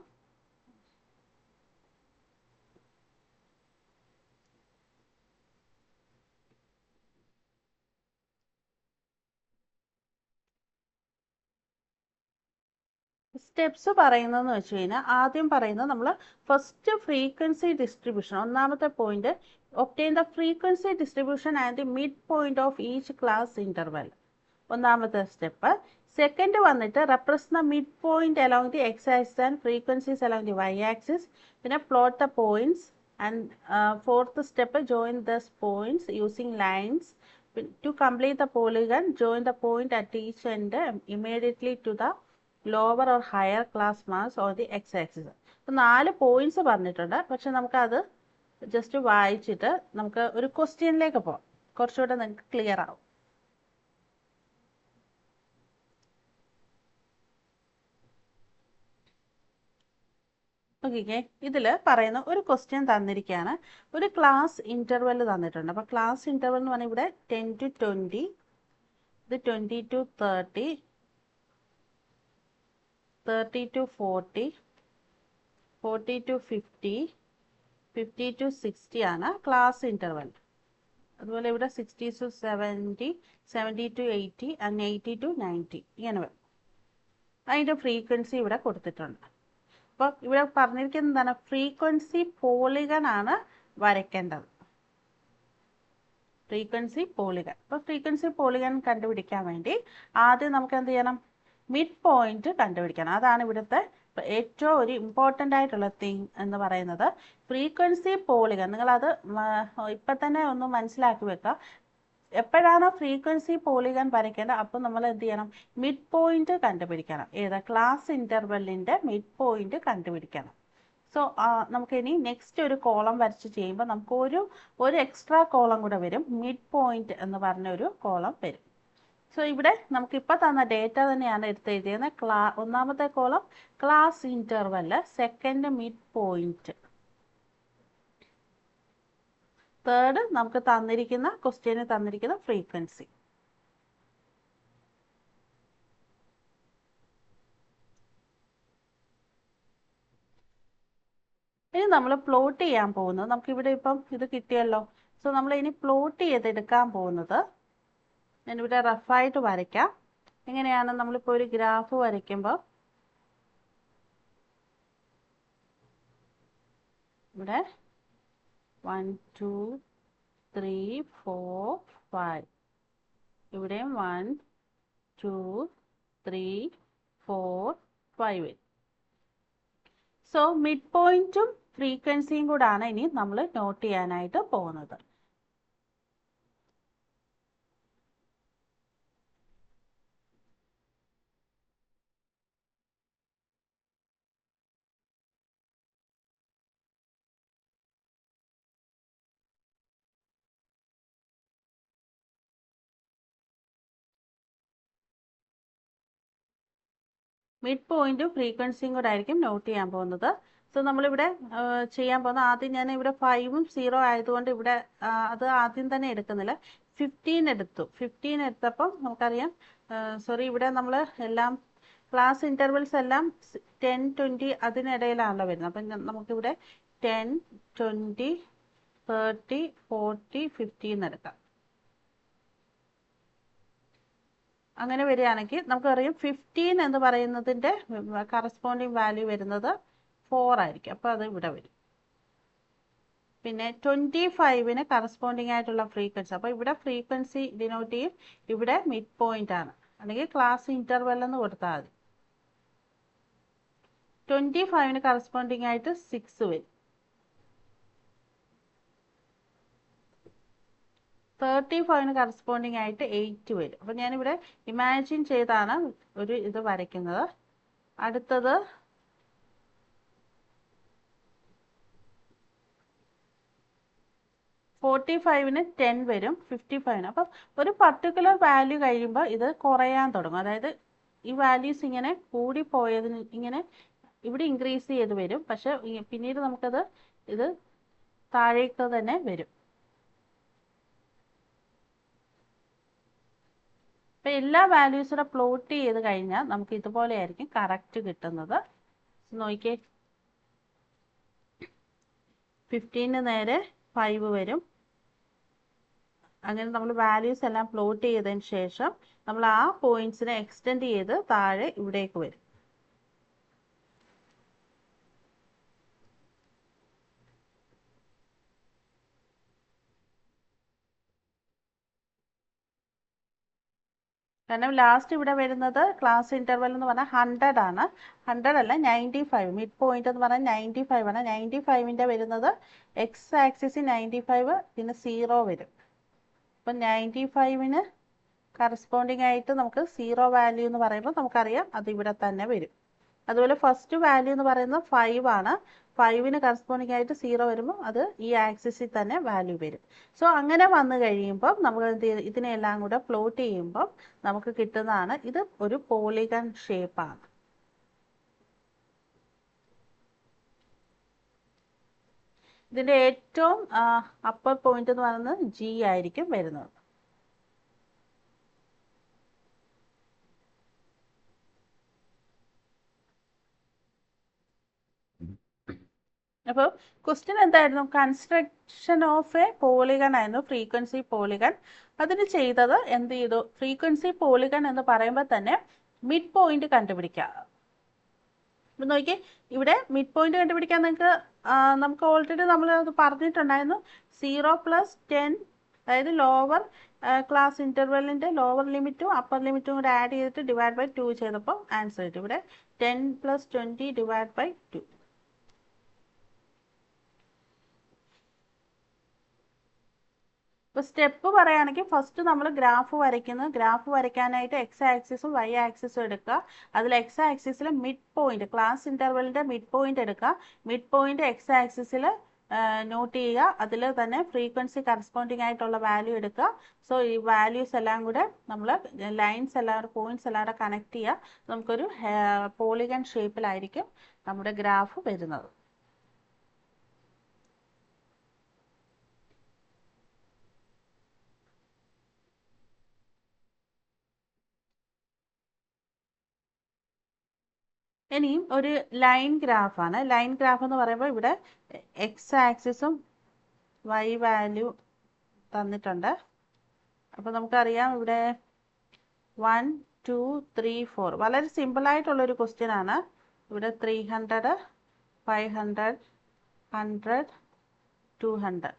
Speaker 1: സ്റ്റെപ്സ് പറയുന്നതെന്ന് വെച്ച് കഴിഞ്ഞാൽ ആദ്യം പറയുന്നത് നമ്മൾ ഫസ്റ്റ് ഫ്രീക്വൻസി ഡിസ്ട്രിബ്യൂഷൻ, ഒന്നാമത്തെ point, obtain the frequency distribution and the mid point of each class interval. ഒന്നാമത്തെ സ്റ്റെപ്പ്. സെക്കൻഡ് വന്നിട്ട് represent the mid point along the x axis and frequencies along the y axis. പിന്നെ plot the points and fourth step join these points using lines. To complete the polygon, join the point at each end immediately to the lower or higher class mass or the x-axis. അപ്പോൾ 4 പോയിന്റ്സ് പറഞ്ഞിട്ടുണ്ട്. പക്ഷെ നമുക്കത് ജസ്റ്റ് വായിച്ചിട്ട് നമുക്ക് ഒരു ക്വസ്റ്റ്യനിലേക്ക് പോകാം. കുറച്ചുകൂടെ നിങ്ങൾക്ക് ക്ലിയർ ആവും. ഓക്കെ, ഇതിൽ പറയുന്ന ഒരു ക്വസ്റ്റ്യൻ തന്നിരിക്കുകയാണ്. ഒരു ക്ലാസ് ഇൻ്റർവെൽ തന്നിട്ടുണ്ട്. അപ്പോൾ ക്ലാസ് ഇൻ്റർവെൽ എന്ന് പറഞ്ഞാൽ ഇവിടെ 10 to 20, ഇത് 20 to 30, 30 to 40, 40 to 50, 50 to 60 ആണ് ക്ലാസ് ഇൻ്റർവെൽ. അതുപോലെ ഇവിടെ 60 to 70, 70 to 80 and 80 to 90 ഇങ്ങനെ വരും. അതിൻ്റെ ഫ്രീക്വൻസി ഇവിടെ കൊടുത്തിട്ടുണ്ട്. അപ്പോൾ ഇവിടെ പറഞ്ഞിരിക്കുന്നത് എന്താണ്? ഫ്രീക്വൻസി പോളിഗൺ ആണ് വരയ്ക്കേണ്ടത്. Frequency polygon. അപ്പോൾ ഫ്രീക്വൻസി പോളിഗൺ കണ്ടുപിടിക്കാൻ വേണ്ടി ആദ്യം നമുക്ക് എന്ത് ചെയ്യണം? മിഡ് പോയിന്റ് കണ്ടുപിടിക്കണം. അതാണ് ഇവിടുത്തെ ഏറ്റവും ഒരു ഇമ്പോർട്ടൻ്റ് ആയിട്ടുള്ള തിങ് എന്ന് പറയുന്നത്. ഫ്രീക്വൻസി പോളിഗൺ നിങ്ങളത് ഇപ്പം തന്നെ ഒന്ന് മനസ്സിലാക്കി വെക്കുക. എപ്പോഴാണോ ഫ്രീക്വൻസി പോളിഗൺ വരയ്ക്കേണ്ടത് അപ്പോൾ നമ്മൾ എന്ത് ചെയ്യണം? മിഡ് പോയിന്റ് കണ്ടുപിടിക്കണം. ഏതാ? ക്ലാസ് ഇൻ്റർവെല്ലിൻ്റെ മിഡ് പോയിന്റ് കണ്ടുപിടിക്കണം. സോ നമുക്കിനി നെക്സ്റ്റ് ഒരു കോളം വരച്ച് ചെയ്യുമ്പോൾ നമുക്ക് ഒരു എക്സ്ട്രാ കോളം കൂടെ വരും. മിഡ് പോയിന്റ് എന്ന് പറഞ്ഞ ഒരു കോളം വരും. സോ ഇവിടെ നമുക്കിപ്പോൾ തന്ന ഡേറ്റ തന്നെയാണ് എടുത്ത് എഴുതിയത്. ഒന്നാമത്തെ column class interval, second mid point, third നമുക്ക് തന്നിരിക്കുന്ന ക്വസ്റ്റ്യന് തന്നിരിക്കുന്ന ഫ്രീക്വൻസി. ഇനി നമ്മൾ പ്ലോട്ട് ചെയ്യാൻ പോകുന്നത്, നമുക്കിവിടെ ഇപ്പം ഇത് കിട്ടിയല്ലോ. സോ നമ്മൾ ഇനി പ്ലോട്ട് ചെയ്തെടുക്കാൻ പോകുന്നത്, ഞാനിവിടെ റഫായിട്ട് വരയ്ക്കാം. എങ്ങനെയാണ്? നമ്മളിപ്പോൾ ഒരു ഗ്രാഫ് വരയ്ക്കുമ്പോൾ ഇവിടെ 1 2 3 4 5, ഇവിടെയും 1 2 3 4 5. സോ മിഡ് പോയിന്റും ഫ്രീക്വൻസിയും കൂടാണ് ഇനി നമ്മൾ നോട്ട് ചെയ്യാനായിട്ട് പോകുന്നത്. മിഡ് പോയിന്റും ഫ്രീക്വൻസിയും കൂടെ ആയിരിക്കും നോട്ട് ചെയ്യാൻ പോകുന്നത്. സോ നമ്മളിവിടെ ചെയ്യാൻ പോകുന്ന, ആദ്യം ഞാൻ ഇവിടെ 5ഉം 0 ആയതുകൊണ്ട് ഇവിടെ അത് ആദ്യം തന്നെ എടുക്കുന്നില്ല. 15 എടുത്തു. 15 എടുത്തപ്പം നമുക്കറിയാം, സോറി, ഇവിടെ നമ്മൾ എല്ലാം ക്ലാസ് ഇൻ്റർവെൽസ് എല്ലാം 10 20 അതിനിടയിലാണല്ലോ വരുന്നത്. അപ്പം നമുക്കിവിടെ 10 20 30 40 50 എടുക്കാം. അങ്ങനെ വരികയാണെങ്കിൽ നമുക്കറിയാം 15 എന്ന് പറയുന്നതിൻ്റെ കറസ്പോണ്ടിങ് വാല്യൂ വരുന്നത് 4 ആയിരിക്കും. അപ്പോൾ അത് ഇവിടെ വരും. പിന്നെ 25ന് കറസ്പോണ്ടിങ് ആയിട്ടുള്ള ഫ്രീക്വൻസി, അപ്പോൾ ഇവിടെ ഫ്രീക്വൻസി ഡിനോട്ട് ചെയ്യും, ഇവിടെ മിഡ് പോയിന്റ് ആണ്, അല്ലെങ്കിൽ ക്ലാസ് ഇൻ്റർവെൽ എന്ന് കൊടുത്താൽ മതി. 25ന് കറസ്പോണ്ടിങ് ആയിട്ട് 6 വരും. 35ന് കറസ്പോണ്ടിങ് ആയിട്ട് 8 വരും. അപ്പം ഞാനിവിടെ ഇമാജിൻ ചെയ്താണ് ഒരു ഇത് വരയ്ക്കുന്നത്. അടുത്തത് 45ന് 10 വരും. 55ന്. അപ്പം ഒരു പർട്ടിക്കുലർ വാല്യൂ കഴിയുമ്പോൾ ഇത് കുറയാൻ തുടങ്ങും. അതായത് ഈ വാല്യൂസ് ഇങ്ങനെ കൂടിപ്പോയതിന് ഇങ്ങനെ ഇവിടെ ഇൻക്രീസ് ചെയ്ത് വരും. പക്ഷെ പിന്നീട് നമുക്കത് ഇത് താഴേക്ക് തന്നെ വരും. അപ്പം എല്ലാ വാല്യൂസിനെ പ്ലോട്ട് ചെയ്ത് കഴിഞ്ഞാൽ നമുക്ക് ഇതുപോലെ ആയിരിക്കും കറക്റ്റ് കിട്ടുന്നത്. നോക്കിയേ, 15ന് നേരെ 5 വരും. അങ്ങനെ നമ്മൾ വാല്യൂസ് എല്ലാം പ്ലോട്ട് ചെയ്തതിന് ശേഷം നമ്മൾ ആ പോയിന്റ്സിനെ എക്സ്റ്റെൻഡ് ചെയ്ത് താഴെ ഇവിടേക്ക് വരും. കാരണം ലാസ്റ്റ് ഇവിടെ വരുന്നത് ക്ലാസ് ഇൻ്റർവെൽ എന്ന് പറഞ്ഞാൽ 100 ആണ്. 100 അല്ല 95. മിഡ് പോയിന്റ് എന്ന് പറഞ്ഞാൽ 95 ആണ്. 95ൻ്റെ വരുന്നത് എക്സ് ആക്സിസ് 95, പിന്നെ 0 വരും. അപ്പം 95ന് കറസ്പോണ്ടിങ് ആയിട്ട് നമുക്ക് 0 വാല്യൂ എന്ന് പറയുമ്പോൾ നമുക്കറിയാം അത് ഇവിടെ തന്നെ വരും. അതുപോലെ ഫസ്റ്റ് വാല്യൂ എന്ന് പറയുന്നത് 5 ആണ്. 5ന് കറസ്പോണ്ടിങ് ആയിട്ട് 0 വരുമ്പോൾ അത് ഈ ആക്സിസിൽ തന്നെ വാല്യൂ വരും. സോ അങ്ങനെ വന്നു കഴിയുമ്പോൾ നമ്മൾ ഇതിനെല്ലാം കൂടെ പ്ലോട്ട് ചെയ്യുമ്പോൾ നമുക്ക് കിട്ടുന്നതാണ് ഇത് ഒരു പോളിഗൺ ഷേപ്പാണ്. ഇതിൻ്റെ ഏറ്റവും അപ്പർ പോയിന്റ് എന്ന് പറയുന്നത് ജി ആയിരിക്കും വരുന്നത്. അപ്പോൾ ക്വസ്റ്റ്യൻ എന്തായിരുന്നു? കൺസ്ട്രക്ഷൻ ഓഫ് എ പോളിഗൺ ആയിരുന്നു, ഫ്രീക്വൻസി പോളിഗൺ. അതിന് ചെയ്തത് എന്ത് ചെയ്തു? ഫ്രീക്വൻസി പോളിഗൺ എന്ന് പറയുമ്പോൾ തന്നെ മിഡ് പോയിന്റ് കണ്ടുപിടിക്കുക. ഇപ്പം നോക്കി, ഇവിടെ മിഡ് പോയിന്റ് കണ്ടുപിടിക്കാൻ നമുക്ക് ഓൾറെഡി നമ്മൾ അത് പറഞ്ഞിട്ടുണ്ടായിരുന്നു. 0+10, അതായത് ലോവർ ക്ലാസ് ഇൻ്റർവെല്ലിൻ്റെ ലോവർ ലിമിറ്റും അപ്പർ ലിമിറ്റും കൂടെ ആഡ് ചെയ്തിട്ട് ഡിവൈഡ് ബൈ 2 ചെയ്തപ്പോൾ ആൻസർ കിട്ടും. ഇവിടെ 10 + 20 ഡിവൈഡ് ബൈ 2. ഇപ്പോൾ സ്റ്റെപ്പ് പറയുകയാണെങ്കിൽ ഫസ്റ്റ് നമ്മൾ ഗ്രാഫ് വരയ്ക്കുന്നു. ഗ്രാഫ് വരയ്ക്കാനായിട്ട് എക്സ് ആക്സിസും വൈ ആക്സിസും എടുക്കുക. അതിൽ എക്സ് ആക്സിസിൽ മിഡ് പോയിന്റ്, ക്ലാസ് ഇൻ്റർവെല്ലിൻ്റെ മിഡ് പോയിന്റ് എടുക്കുക. മിഡ് പോയിന്റ് എക്സ് ആക്സിസിൽ നോട്ട് ചെയ്യുക. അതിൽ തന്നെ ഫ്രീക്വൻസി കറസ്പോണ്ടിങ് ആയിട്ടുള്ള വാല്യൂ എടുക്കുക. സോ ഈ വാല്യൂസ് എല്ലാം കൂടെ നമ്മൾ ലൈൻസ് എല്ലാം പോയിന്റ്സ് എല്ലാം കൂടെ കണക്ട് ചെയ്യുക. നമുക്കൊരു പോളിഗൺ ഷേപ്പിലായിരിക്കും നമ്മുടെ ഗ്രാഫ് വരുന്നത്. ഇനിയും ഒരു ലൈൻ ഗ്രാഫാണ്. ലൈൻ ഗ്രാഫ് എന്ന് പറയുമ്പോൾ ഇവിടെ എക്സ് ആക്സിസും വൈ വാല്യൂ തന്നിട്ടുണ്ട്. അപ്പോൾ നമുക്കറിയാം ഇവിടെ 1 2 3 4 വളരെ സിമ്പിളായിട്ടുള്ളൊരു ക്വസ്റ്റ്യൻ ആണ്. ഇവിടെ 300 500 100 200.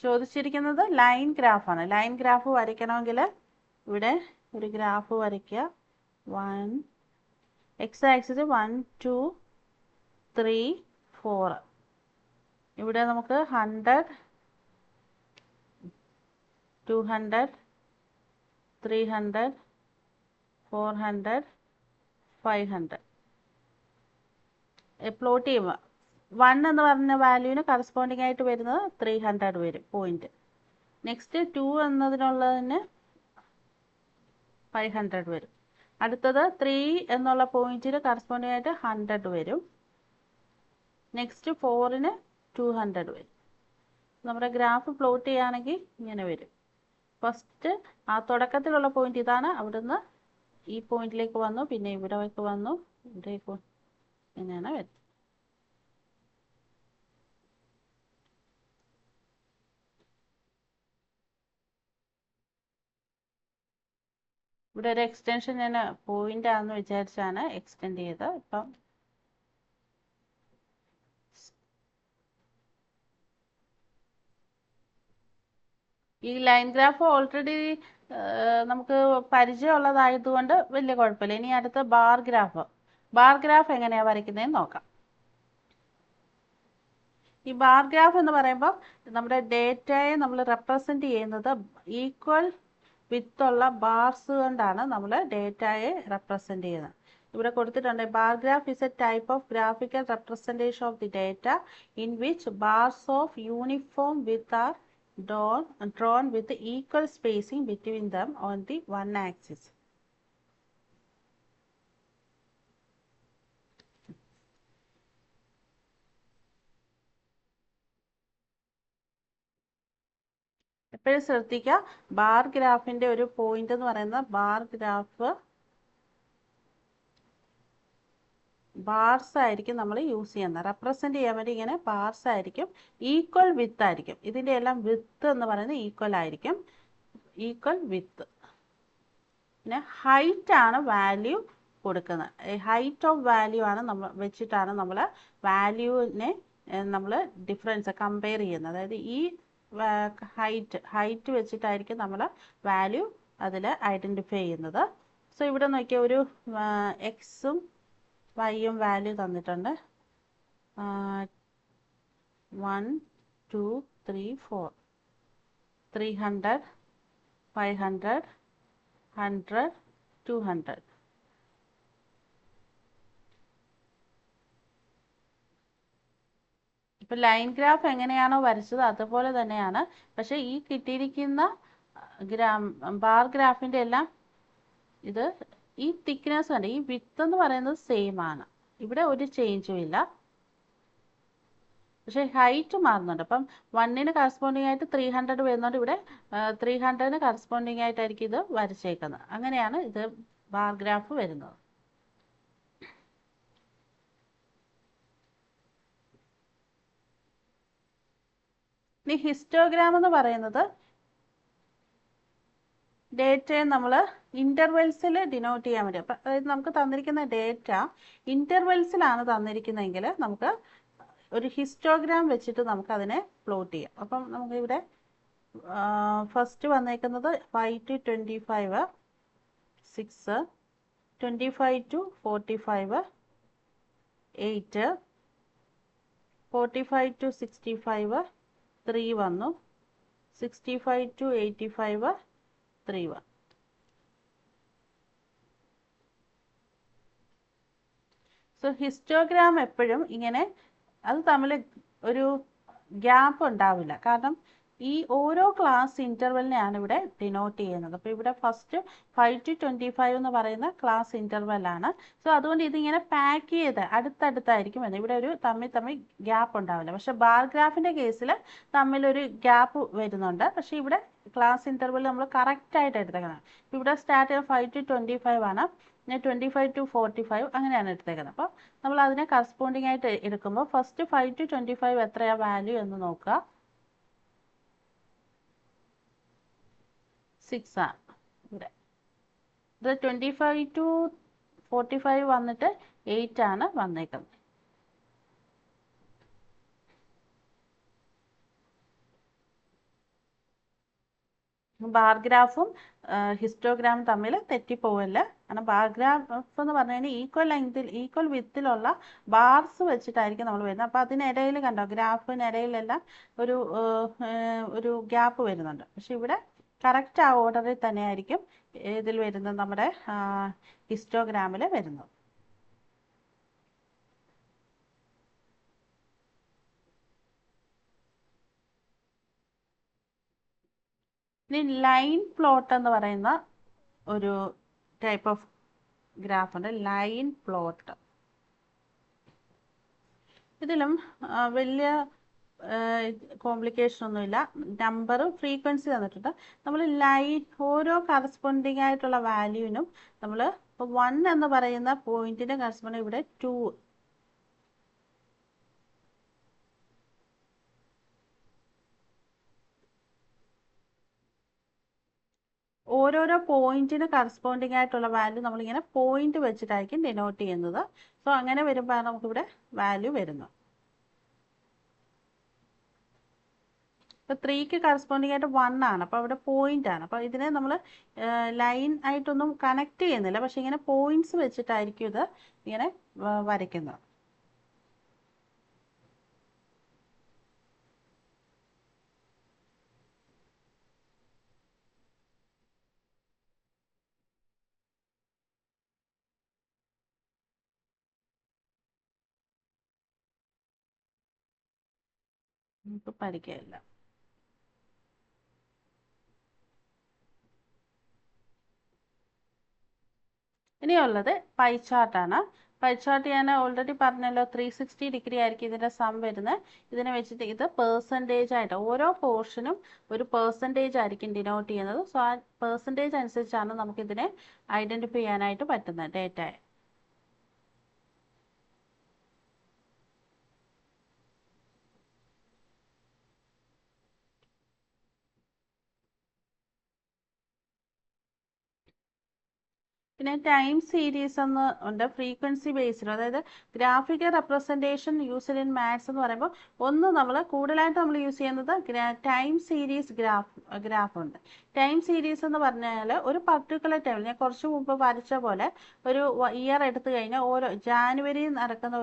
Speaker 1: ചോദിച്ചിരിക്കുന്നത് ലൈൻ ഗ്രാഫാണ്. ലൈൻ ഗ്രാഫ് വരയ്ക്കണമെങ്കിൽ ഇവിടെ ഒരു ഗ്രാഫ് വരയ്ക്കുക. 1 എക്സ് ആക്സിസ് 1 2 3 4. ഇവിടെ നമുക്ക് 100 200 300 400 500 പ്ലോട്ട് ചെയ്യുമ്പോൾ 1 എന്ന് പറഞ്ഞ വാല്യൂവിന് കറസ്പോണ്ടിങ് ആയിട്ട് വരുന്നത് 300 വരും പോയിന്റ്. നെക്സ്റ്റ് 2 എന്നതിനുള്ളതിന് 500 വരും. അടുത്തത് 3 എന്നുള്ള പോയിന്റിന് കറസ്പോണ്ടിങ് ആയിട്ട് 100 വരും. നെക്സ്റ്റ് 4ന് 200 വരും. നമ്മുടെ ഗ്രാഫ് പ്ലോട്ട് ചെയ്യുകയാണെങ്കിൽ ഇങ്ങനെ വരും. ഫസ്റ്റ് ആ തുടക്കത്തിലുള്ള പോയിന്റ് ഇതാണ്. അവിടുന്ന് ഈ പോയിന്റിലേക്ക് വന്നു, പിന്നെ ഇവിടേക്ക് വന്നു, ഇവിടേക്ക് ഇങ്ങനെയാണ് വരുന്നത്. ഇവിടെ ഒരു എക്സ്റ്റൻഷൻ ഞാൻ പോയിന്റ് ആണെന്ന് വിചാരിച്ചാണ് എക്സ്റ്റെൻഡ് ചെയ്തത്. ഇപ്പം ഈ ലൈൻ ഗ്രാഫ് ഓൾറെഡി നമുക്ക് പരിചയമുള്ളതായതുകൊണ്ട് വലിയ കുഴപ്പമില്ല. ഇനി അടുത്ത ബാർ ഗ്രാഫ്. ബാർ ഗ്രാഫ് എങ്ങനെയാണ് വരയ്ക്കുന്നതെന്ന് നോക്കാം. ഈ ബാർ ഗ്രാഫ് എന്ന് പറയുമ്പോൾ നമ്മുടെ ഡേറ്റയെ നമ്മൾ റെപ്രസെൻറ്റ് ചെയ്യുന്നത് ഈക്വൽ വിത്തുള്ള ബാർസ് കൊണ്ടാണ് നമ്മൾ ഡേറ്റയെ റെപ്രസെൻറ്റ് ചെയ്യുന്നത്. ഇവിടെ കൊടുത്തിട്ടുണ്ട്, bar graph is a type of graphical representation of the data in which bars of uniform with are drawn with equal spacing between them on the one axis. എപ്പോഴും ശ്രദ്ധിക്കുക, ബാർ ഗ്രാഫിൻ്റെ ഒരു പോയിന്റ് എന്ന് പറയുന്നത് ബാർ ഗ്രാഫ് ബാർസ് ആയിരിക്കും നമ്മൾ യൂസ് ചെയ്യുന്നത്. റെപ്രസെൻറ്റ് ചെയ്യാൻ വേണ്ടി ഇങ്ങനെ ബാർസ് ആയിരിക്കും. ഈക്വൽ വിത്ത് ആയിരിക്കും. ഇതിൻ്റെ എല്ലാം വിത്ത് എന്ന് പറയുന്നത് ഈക്വൽ ആയിരിക്കും. ഈക്വൽ വിത്ത്. പിന്നെ ഹൈറ്റ് ആണ് വാല്യൂ കൊടുക്കുന്നത്. ഹൈറ്റ് ഓഫ് വാല്യൂ ആണ് നമ്മൾ വെച്ചിട്ടാണ് നമ്മൾ വാല്യൂവിനെ നമ്മൾ ഡിഫറൻസ് കമ്പയർ ചെയ്യുന്നത്. അതായത് ഈ ഹൈറ്റ് വെച്ചിട്ടായിരിക്കും നമ്മൾ വാല്യൂ അതിൽ ഐഡൻറ്റിഫൈ ചെയ്യുന്നത്. സോ ഇവിടെ നോക്കിയാൽ ഒരു എക്സും വൈയും വാല്യൂ തന്നിട്ടുണ്ട്. 1 2 3 4 300 500 100 200. ഇപ്പം ലൈൻ ഗ്രാഫ് എങ്ങനെയാണോ വരച്ചത് അതുപോലെ തന്നെയാണ്. പക്ഷേ ഈ കിട്ടിയിരിക്കുന്ന ബാർ ഗ്രാഫിൻ്റെ എല്ലാം ഇത് ഈ തിക്നെസ് ഉണ്ട്, ഈ വിത്ത് എന്ന് പറയുന്നത് സെയിം ആണ്. ഇവിടെ ഒരു ചേഞ്ചും ഇല്ല. പക്ഷേ ഹൈറ്റ് മാറുന്നുണ്ട്. അപ്പം 1ന് കറസ്പോണ്ടിങ് ആയിട്ട് 300 വരുന്നുണ്ട്. ഇവിടെ 300ന് കറസ്പോണ്ടിങ് ആയിട്ടായിരിക്കും ഇത് വരച്ചേക്കുന്നത്. അങ്ങനെയാണ് ഇത് ബാർ ഗ്രാഫ് വരുന്നത്. ഇനി ഹിസ്റ്റോഗ്രാം എന്ന് പറയുന്നത് ഡേറ്റയെ നമ്മൾ ഇൻ്റർവെൽസിൽ ഡിനോട്ട് ചെയ്യാൻ വേണ്ടി. അപ്പം അതായത് നമുക്ക് തന്നിരിക്കുന്ന ഡേറ്റ ഇൻ്റർവെൽസിലാണ് തന്നിരിക്കുന്നതെങ്കിൽ നമുക്ക് ഒരു ഹിസ്റ്റോഗ്രാം വെച്ചിട്ട് നമുക്കതിനെ പ്ലോട്ട് ചെയ്യാം. അപ്പം നമുക്കിവിടെ ഫസ്റ്റ് വന്നേക്കുന്നത് 5 to 25 6, 25 to 45 8, 45 to 65 3 വന്നു, 65 to 85 3 വന്നു. സോ ഹിസ്റ്റോഗ്രാം എപ്പോഴും ഇങ്ങനെ അത് തമ്മിൽ ഒരു ഗ്യാപ്പ് ഉണ്ടാവില്ല. കാരണം ഈ ഓരോ ക്ലാസ് ഇൻ്റർവെലിനെയാണ് ഇവിടെ ഡിനോട്ട് ചെയ്യുന്നത്. അപ്പോൾ ഇവിടെ ഫസ്റ്റ് 5 to 25 എന്ന് പറയുന്ന ക്ലാസ് ഇൻ്റർവെല്ലാണ്. സോ അതുകൊണ്ട് ഇതിങ്ങനെ പാക്ക് ചെയ്ത് അടുത്തടുത്തായിരിക്കും വരുന്നത്. ഇവിടെ ഒരു തമ്മിൽ ഗ്യാപ്പ് ഉണ്ടാവില്ല. പക്ഷേ ബാർ ഗ്രാഫിൻ്റെ കേസിൽ തമ്മിലൊരു ഗ്യാപ്പ് വരുന്നുണ്ട്. പക്ഷേ ഇവിടെ ക്ലാസ് ഇൻ്റർവെൽ നമ്മൾ കറക്റ്റായിട്ട് എടുത്തേക്കണം. ഇവിടെ സ്റ്റാർട്ട് ചെയ്യുന്ന 5 to 25 ആണ്, പിന്നെ 25 to 45 അങ്ങനെയാണ് എടുത്തേക്കുന്നത്. അപ്പോൾ നമ്മൾ അതിനെ കറസ്പോണ്ടിങ് ആയിട്ട് എടുക്കുമ്പോൾ ഫസ്റ്റ് 5 to 25 എത്രയാണ് വാല്യൂ എന്ന് നോക്കുക. 6 ആണ് ഇവിടെ. ഇത് 25 to 45 വന്നിട്ട് 8 ആണ് വന്നേക്കുന്നത്. ബാർ ഗ്രാഫും ഹിസ്റ്റോഗ്രാമും തമ്മിൽ തെറ്റിപ്പോവല്ല. കാരണം ബാർ ഗ്രാഫ് എന്ന് പറഞ്ഞു കഴിഞ്ഞാൽ ഈക്വൽ ലെങ്തിൽ ഈക്വൽ വിത്തിലുള്ള ബാർസ് വെച്ചിട്ടായിരിക്കും നമ്മൾ വരുന്നത്. അപ്പോൾ അതിനിടയിൽ കണ്ടോ ഗ്രാഫിനിടയിലെല്ലാം ഒരു ഗ്യാപ്പ് വരുന്നുണ്ട്. പക്ഷെ ഇവിടെ കറക്റ്റ് ആ ഓർഡറിൽ തന്നെയായിരിക്കും ഇതിൽ വരുന്നത്, നമ്മുടെ ഹിസ്റ്റോഗ്രാമിൽ വരുന്നത്. ഇനി ലൈൻ പ്ലോട്ട് എന്ന് പറയുന്ന ഒരു ടൈപ്പ് ഓഫ് ഗ്രാഫ് ഉണ്ട്, ലൈൻ പ്ലോട്ട്. ഇതിലും വലിയ കോംപ്ലിക്കേഷൻ ഒന്നുമില്ല. നമ്പറും ഫ്രീക്വൻസി തന്നിട്ടുണ്ട്. നമ്മൾ ലൈൻ ഓരോ കറസ്പോണ്ടിങ് ആയിട്ടുള്ള വാല്യൂവിനും നമ്മൾ 1 എന്ന് പറയുന്ന പോയിന്റിന് കറസ്പോണ്ടിങ് ഇവിടെ 2, ഓരോരോ പോയിന്റിന് കറസ്പോണ്ടിങ് ആയിട്ടുള്ള വാല്യൂ നമ്മളിങ്ങനെ പോയിന്റ് വെച്ചിട്ടായിരിക്കും ഡിനോട്ട് ചെയ്യുന്നത്. സോ അങ്ങനെ വരുമ്പോഴാണ് നമുക്കിവിടെ വാല്യൂ വരുന്നത്. ഇപ്പോൾ 3ക്ക് കറസ്പോണ്ടിങ് ആയിട്ട് 1 ആണ്, അപ്പോൾ അവിടെ പോയിന്റ് ആണ്. അപ്പോൾ ഇതിനെ നമ്മൾ ലൈൻ ആയിട്ടൊന്നും കണക്ട് ചെയ്യുന്നില്ല, പക്ഷെ ഇങ്ങനെ പോയിന്റ്സ് വെച്ചിട്ടായിരിക്കും ഇത് ഇങ്ങനെ വരയ്ക്കുന്നത്. നമുക്ക് പഠിക്കാനില്ല. ഇനിയുള്ളത് പൈ ചാർട്ടാണ്. പൈ ചാർട്ട് ഞാൻ ഓൾറെഡി പറഞ്ഞല്ലോ, 360 ഡിഗ്രി ആയിരിക്കും ഇതിൻ്റെ സം വരുന്നത്. ഇതിനെ വെച്ചിട്ട് ഇത് പേഴ്സൻറ്റേജ് ആയിട്ട് ഓരോ പോർഷനും ഒരു പേഴ്സൻറ്റേജ് ആയിരിക്കും ഡിനോട്ട് ചെയ്യുന്നത്. സോ ആ പേഴ്സൻറ്റേജ് അനുസരിച്ചാണ് നമുക്കിതിനെ ഐഡൻറ്റിഫൈ ചെയ്യാനായിട്ട് പറ്റുന്നത് ഡേറ്റയെ. പിന്നെ ടൈം സീരീസ് എന്ന് ഉണ്ട്, ഫ്രീക്വൻസി ബേസ്ഡ്, അതായത് graphical representation used in maths എന്ന് പറയുമ്പോൾ ഒന്ന് നമ്മൾ കൂടുതലായിട്ട് നമ്മൾ യൂസ് ചെയ്യുന്നത് ടൈം സീരീസ് ഗ്രാഫ് ഉണ്ട്. ടൈം സീരീസ് എന്ന് പറഞ്ഞാൽ ഒരു പർട്ടിക്കുലർ ടൈമിൽ ഞാൻ കുറച്ച് മുമ്പ് വരച്ച പോലെ ഒരു ഇയർ എടുത്തു കഴിഞ്ഞാൽ ഓരോ ജാനുവരിയിൽ നടക്കുന്ന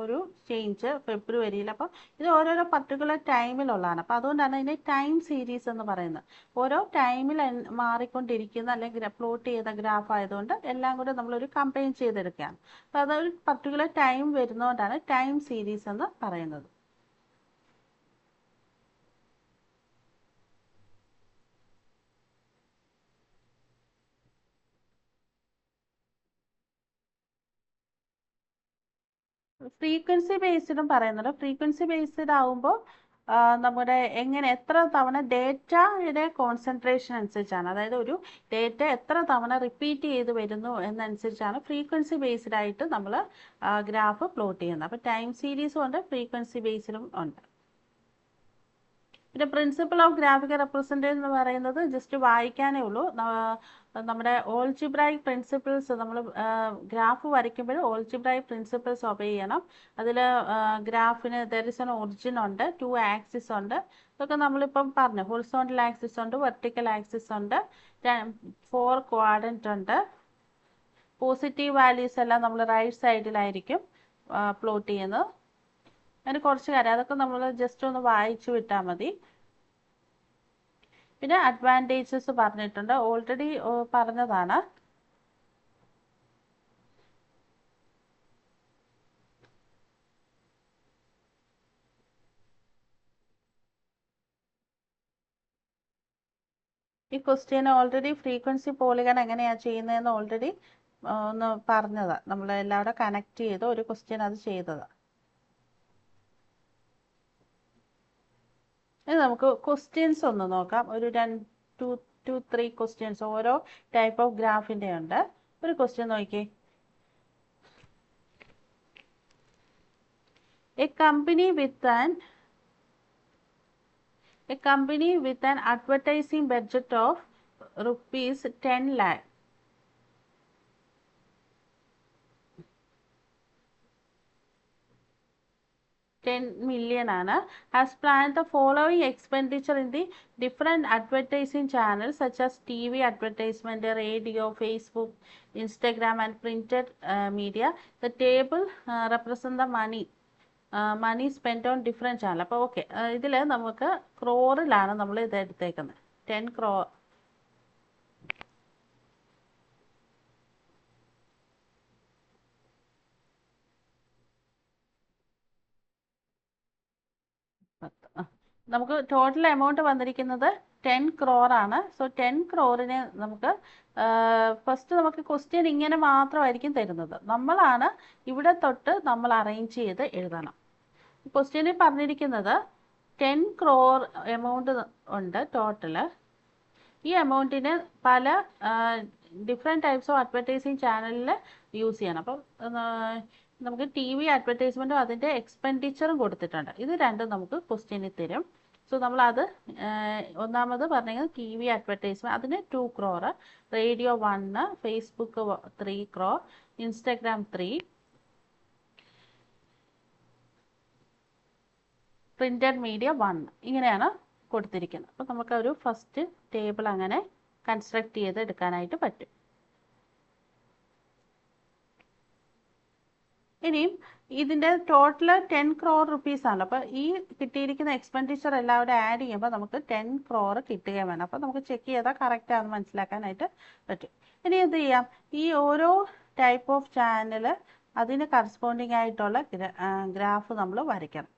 Speaker 1: ഒരു ചേഞ്ച് ഫെബ്രുവരിയിൽ, അപ്പോൾ ഇത് ഓരോരോ പർട്ടിക്കുലർ ടൈമിലുള്ളതാണ്. അപ്പോൾ അതുകൊണ്ടാണ് ഇതിനെ ടൈം സീരീസ് എന്ന് പറയുന്നത്. ഓരോ ടൈമിൽ മാറിക്കൊണ്ടിരിക്കുന്ന അല്ലെങ്കിൽ പ്ലോട്ട് ചെയ്ത ഗ്രാഫ് ആയതുകൊണ്ട് എല്ലാം കൂടെ നമ്മളൊരു കമ്പൈൻ ചെയ്തെടുക്കുകയാണ്. അപ്പോൾ അതൊരു പർട്ടിക്കുലർ ടൈം വരുന്നതുകൊണ്ടാണ് ടൈം സീരീസ് എന്ന് പറയുന്നത്. ഫ്രീക്വൻസി ബേസ്ഡും പറയുന്നുണ്ട്. ഫ്രീക്വൻസി ബേസ്ഡ് ആവുമ്പോൾ നമ്മുടെ എത്ര തവണ ഡേറ്റയുടെ കോൺസെൻട്രേഷൻ അനുസരിച്ചാണ്, അതായത് ഒരു ഡേറ്റ എത്ര തവണ റിപ്പീറ്റ് ചെയ്ത് വരുന്നു എന്നനുസരിച്ചാണ് ഫ്രീക്വൻസി ബേസ്ഡ് ആയിട്ട് നമ്മൾ ഗ്രാഫ് പ്ലോട്ട് ചെയ്യുന്നത്. അപ്പോൾ ടൈം സീരീസും ഉണ്ട്, ഫ്രീക്വൻസി ബേസ്ഡും ഉണ്ട്. പിന്നെ പ്രിൻസിപ്പിൾ ഓഫ് ഗ്രാഫിക്കൽ റെപ്രസെൻറ്റേഷൻ എന്ന് പറയുന്നത് ജസ്റ്റ് വായിക്കാനേ ഉള്ളൂ. നമ്മുടെ ഓൾജിബ്രായിക് പ്രിൻസിപ്പിൾസ് നമ്മൾ ഗ്രാഫ് വരയ്ക്കുമ്പോൾ ഓൾജിബ്രായിക് പ്രിൻസിപ്പിൾസ് ഒബേ ചെയ്യണം. അതിൽ ഗ്രാഫിന് ദർ ഇസ് എൻ ഒറിജിൻ ഉണ്ട്, 2 ആക്സിസ് ഉണ്ട്, ഇതൊക്കെ നമ്മളിപ്പം പറഞ്ഞു. ഹൊറിസോണ്ടൽ ആക്സിസ് ഉണ്ട്, വെർട്ടിക്കൽ ആക്സിസ് ഉണ്ട്, 4 ക്വാഡ്രന്റ് ഉണ്ട്. പോസിറ്റീവ് വാല്യൂസ് എല്ലാം നമ്മൾ റൈറ്റ് സൈഡിലായിരിക്കും പ്ലോട്ട് ചെയ്യുന്നത്. അതിന് കുറച്ച് കാര്യം അതൊക്കെ നമ്മൾ ജസ്റ്റ് ഒന്ന് വായിച്ചു വിട്ടാൽ മതി. പിന്നെ അഡ്വാൻറ്റേജസ് പറഞ്ഞിട്ടുണ്ട്, ഓൾറെഡി പറഞ്ഞതാണ്. ഈ ക്വസ്റ്റ്യൻ ഓൾറെഡി ഫ്രീക്വൻസി പോളിഗൺ എങ്ങനെയാണ് ചെയ്യുന്നതെന്ന് ഓൾറെഡി ഒന്ന് പറഞ്ഞതാണ്. നമ്മൾ എല്ലാവരും കണക്ട് ചെയ്ത് ഒരു ക്വസ്റ്റ്യൻ അത് ചെയ്തതാണ്. ഇനി നമുക്ക് ക്വസ്റ്റ്യൻസ് ഒന്ന് നോക്കാം. ഒരു 2-3 ക്വസ്റ്റ്യൻസ് ഓരോ ടൈപ്പ് ഓഫ് ഗ്രാഫിൻ്റെ ഉണ്ട്. ഒരു ക്വസ്റ്റ്യൻ നോക്കിയേ. A company with an advertising budget of rupees 10 lakh million has planned the following expenditure in the different advertising channels such as TV advertisement, radio, Facebook, Instagram and printed media. The table represents the money spent on different channel. അപ്പോൾ ഓക്കെ, ഇതിൽ നമുക്ക് ക്രോറിലാണ് നമ്മൾ ഇത് എടുത്തേക്കുന്നത്. 10 crore. നമുക്ക് ടോട്ടൽ എമൗണ്ട് വന്നിരിക്കുന്നത് 10 crore ആണ്. സോ 10 crore നമുക്ക് ഫസ്റ്റ് നമുക്ക് ക്വസ്റ്റ്യൻ ഇങ്ങനെ മാത്രമായിരിക്കും തരുന്നത്. നമ്മളാണ് ഇവിടെ തൊട്ട് നമ്മൾ അറേഞ്ച് ചെയ്ത് എഴുതണം. ക്വസ്റ്റ്യനിൽ പറഞ്ഞിരിക്കുന്നത് 10 crore എമൗണ്ട് ഉണ്ട് ടോട്ടല്. ഈ എമൗണ്ടിന് പല ഡിഫറെൻറ്റ് ടൈപ്സ് ഓഫ് അഡ്വർടൈസിങ് ചാനലിൽ യൂസ് ചെയ്യണം. അപ്പം നമുക്ക് TV അഡ്വർടൈസ്മെൻറ്റും അതിൻ്റെ എക്സ്പെൻഡിച്ചറും കൊടുത്തിട്ടുണ്ട്. ഇത് രണ്ടും നമുക്ക് ക്വസ്റ്റ്യനിൽ തരും. സോ നമ്മളത് ഒന്നാമത് പറഞ്ഞത് TV അഡ്വർടൈസ്മെൻറ്റ്, അതിന് 2 crore, radio 1, Facebook 3 crore, Instagram 3, printed media 1, ഇങ്ങനെയാണ് കൊടുത്തിരിക്കുന്നത്. അപ്പോൾ നമുക്കൊരു ഫസ്റ്റ് ടേബിൾ അങ്ങനെ കൺസ്ട്രക്ട് ചെയ്ത് എടുക്കാനായിട്ട് പറ്റും. ഇനിയും ഇതിൻ്റെ ടോട്ടൽ 10 crore rupees ആണ്. അപ്പോൾ ഈ കിട്ടിയിരിക്കുന്ന എക്സ്പെൻഡിച്ചർ എല്ലാവരും ആഡ് ചെയ്യുമ്പോൾ നമുക്ക് 10 crore കിട്ടുകയും വേണം. അപ്പോൾ നമുക്ക് ചെക്ക് ചെയ്താൽ കറക്റ്റ് ആണെന്ന് മനസ്സിലാക്കാനായിട്ട് പറ്റും. ഇനി എന്ത് ചെയ്യാം, ഈ ഓരോ ടൈപ്പ് ഓഫ് ചാനൽ അതിന് കറസ്പോണ്ടിങ് ആയിട്ടുള്ള ഗ്രാഫ് നമ്മൾ വരയ്ക്കണം.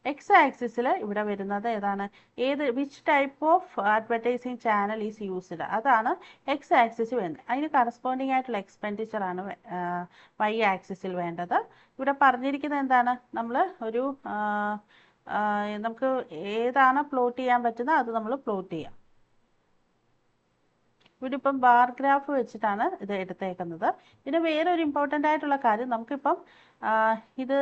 Speaker 1: എക്സ് ആക്സിസിൽ ഇവിടെ വരുന്നത് ഏതാണ്, which type of advertising channel is used, അതാണ് എക്സ് ആക്സിസ് വേണ്ടത്. അതിന് കറസ്പോണ്ടിങ് ആയിട്ടുള്ള എക്സ്പെൻഡിച്ചർ ആണ് വൈ ആക്സിസിൽ വേണ്ടത്. ഇവിടെ പറഞ്ഞിരിക്കുന്നത് എന്താണ്, നമ്മൾ നമുക്ക് ഏതാണ് പ്ലോട്ട് ചെയ്യാൻ പറ്റുന്നത് അത് നമ്മൾ പ്ലോട്ട് ചെയ്യാം. ഇവിടെ ഇപ്പം ബാർ ഗ്രാഫ് വെച്ചിട്ടാണ് ഇത് എടുത്തേക്കുന്നത്. പിന്നെ വേറൊരു ഇമ്പോർട്ടൻ്റ് ആയിട്ടുള്ള കാര്യം, നമുക്കിപ്പം ഇത്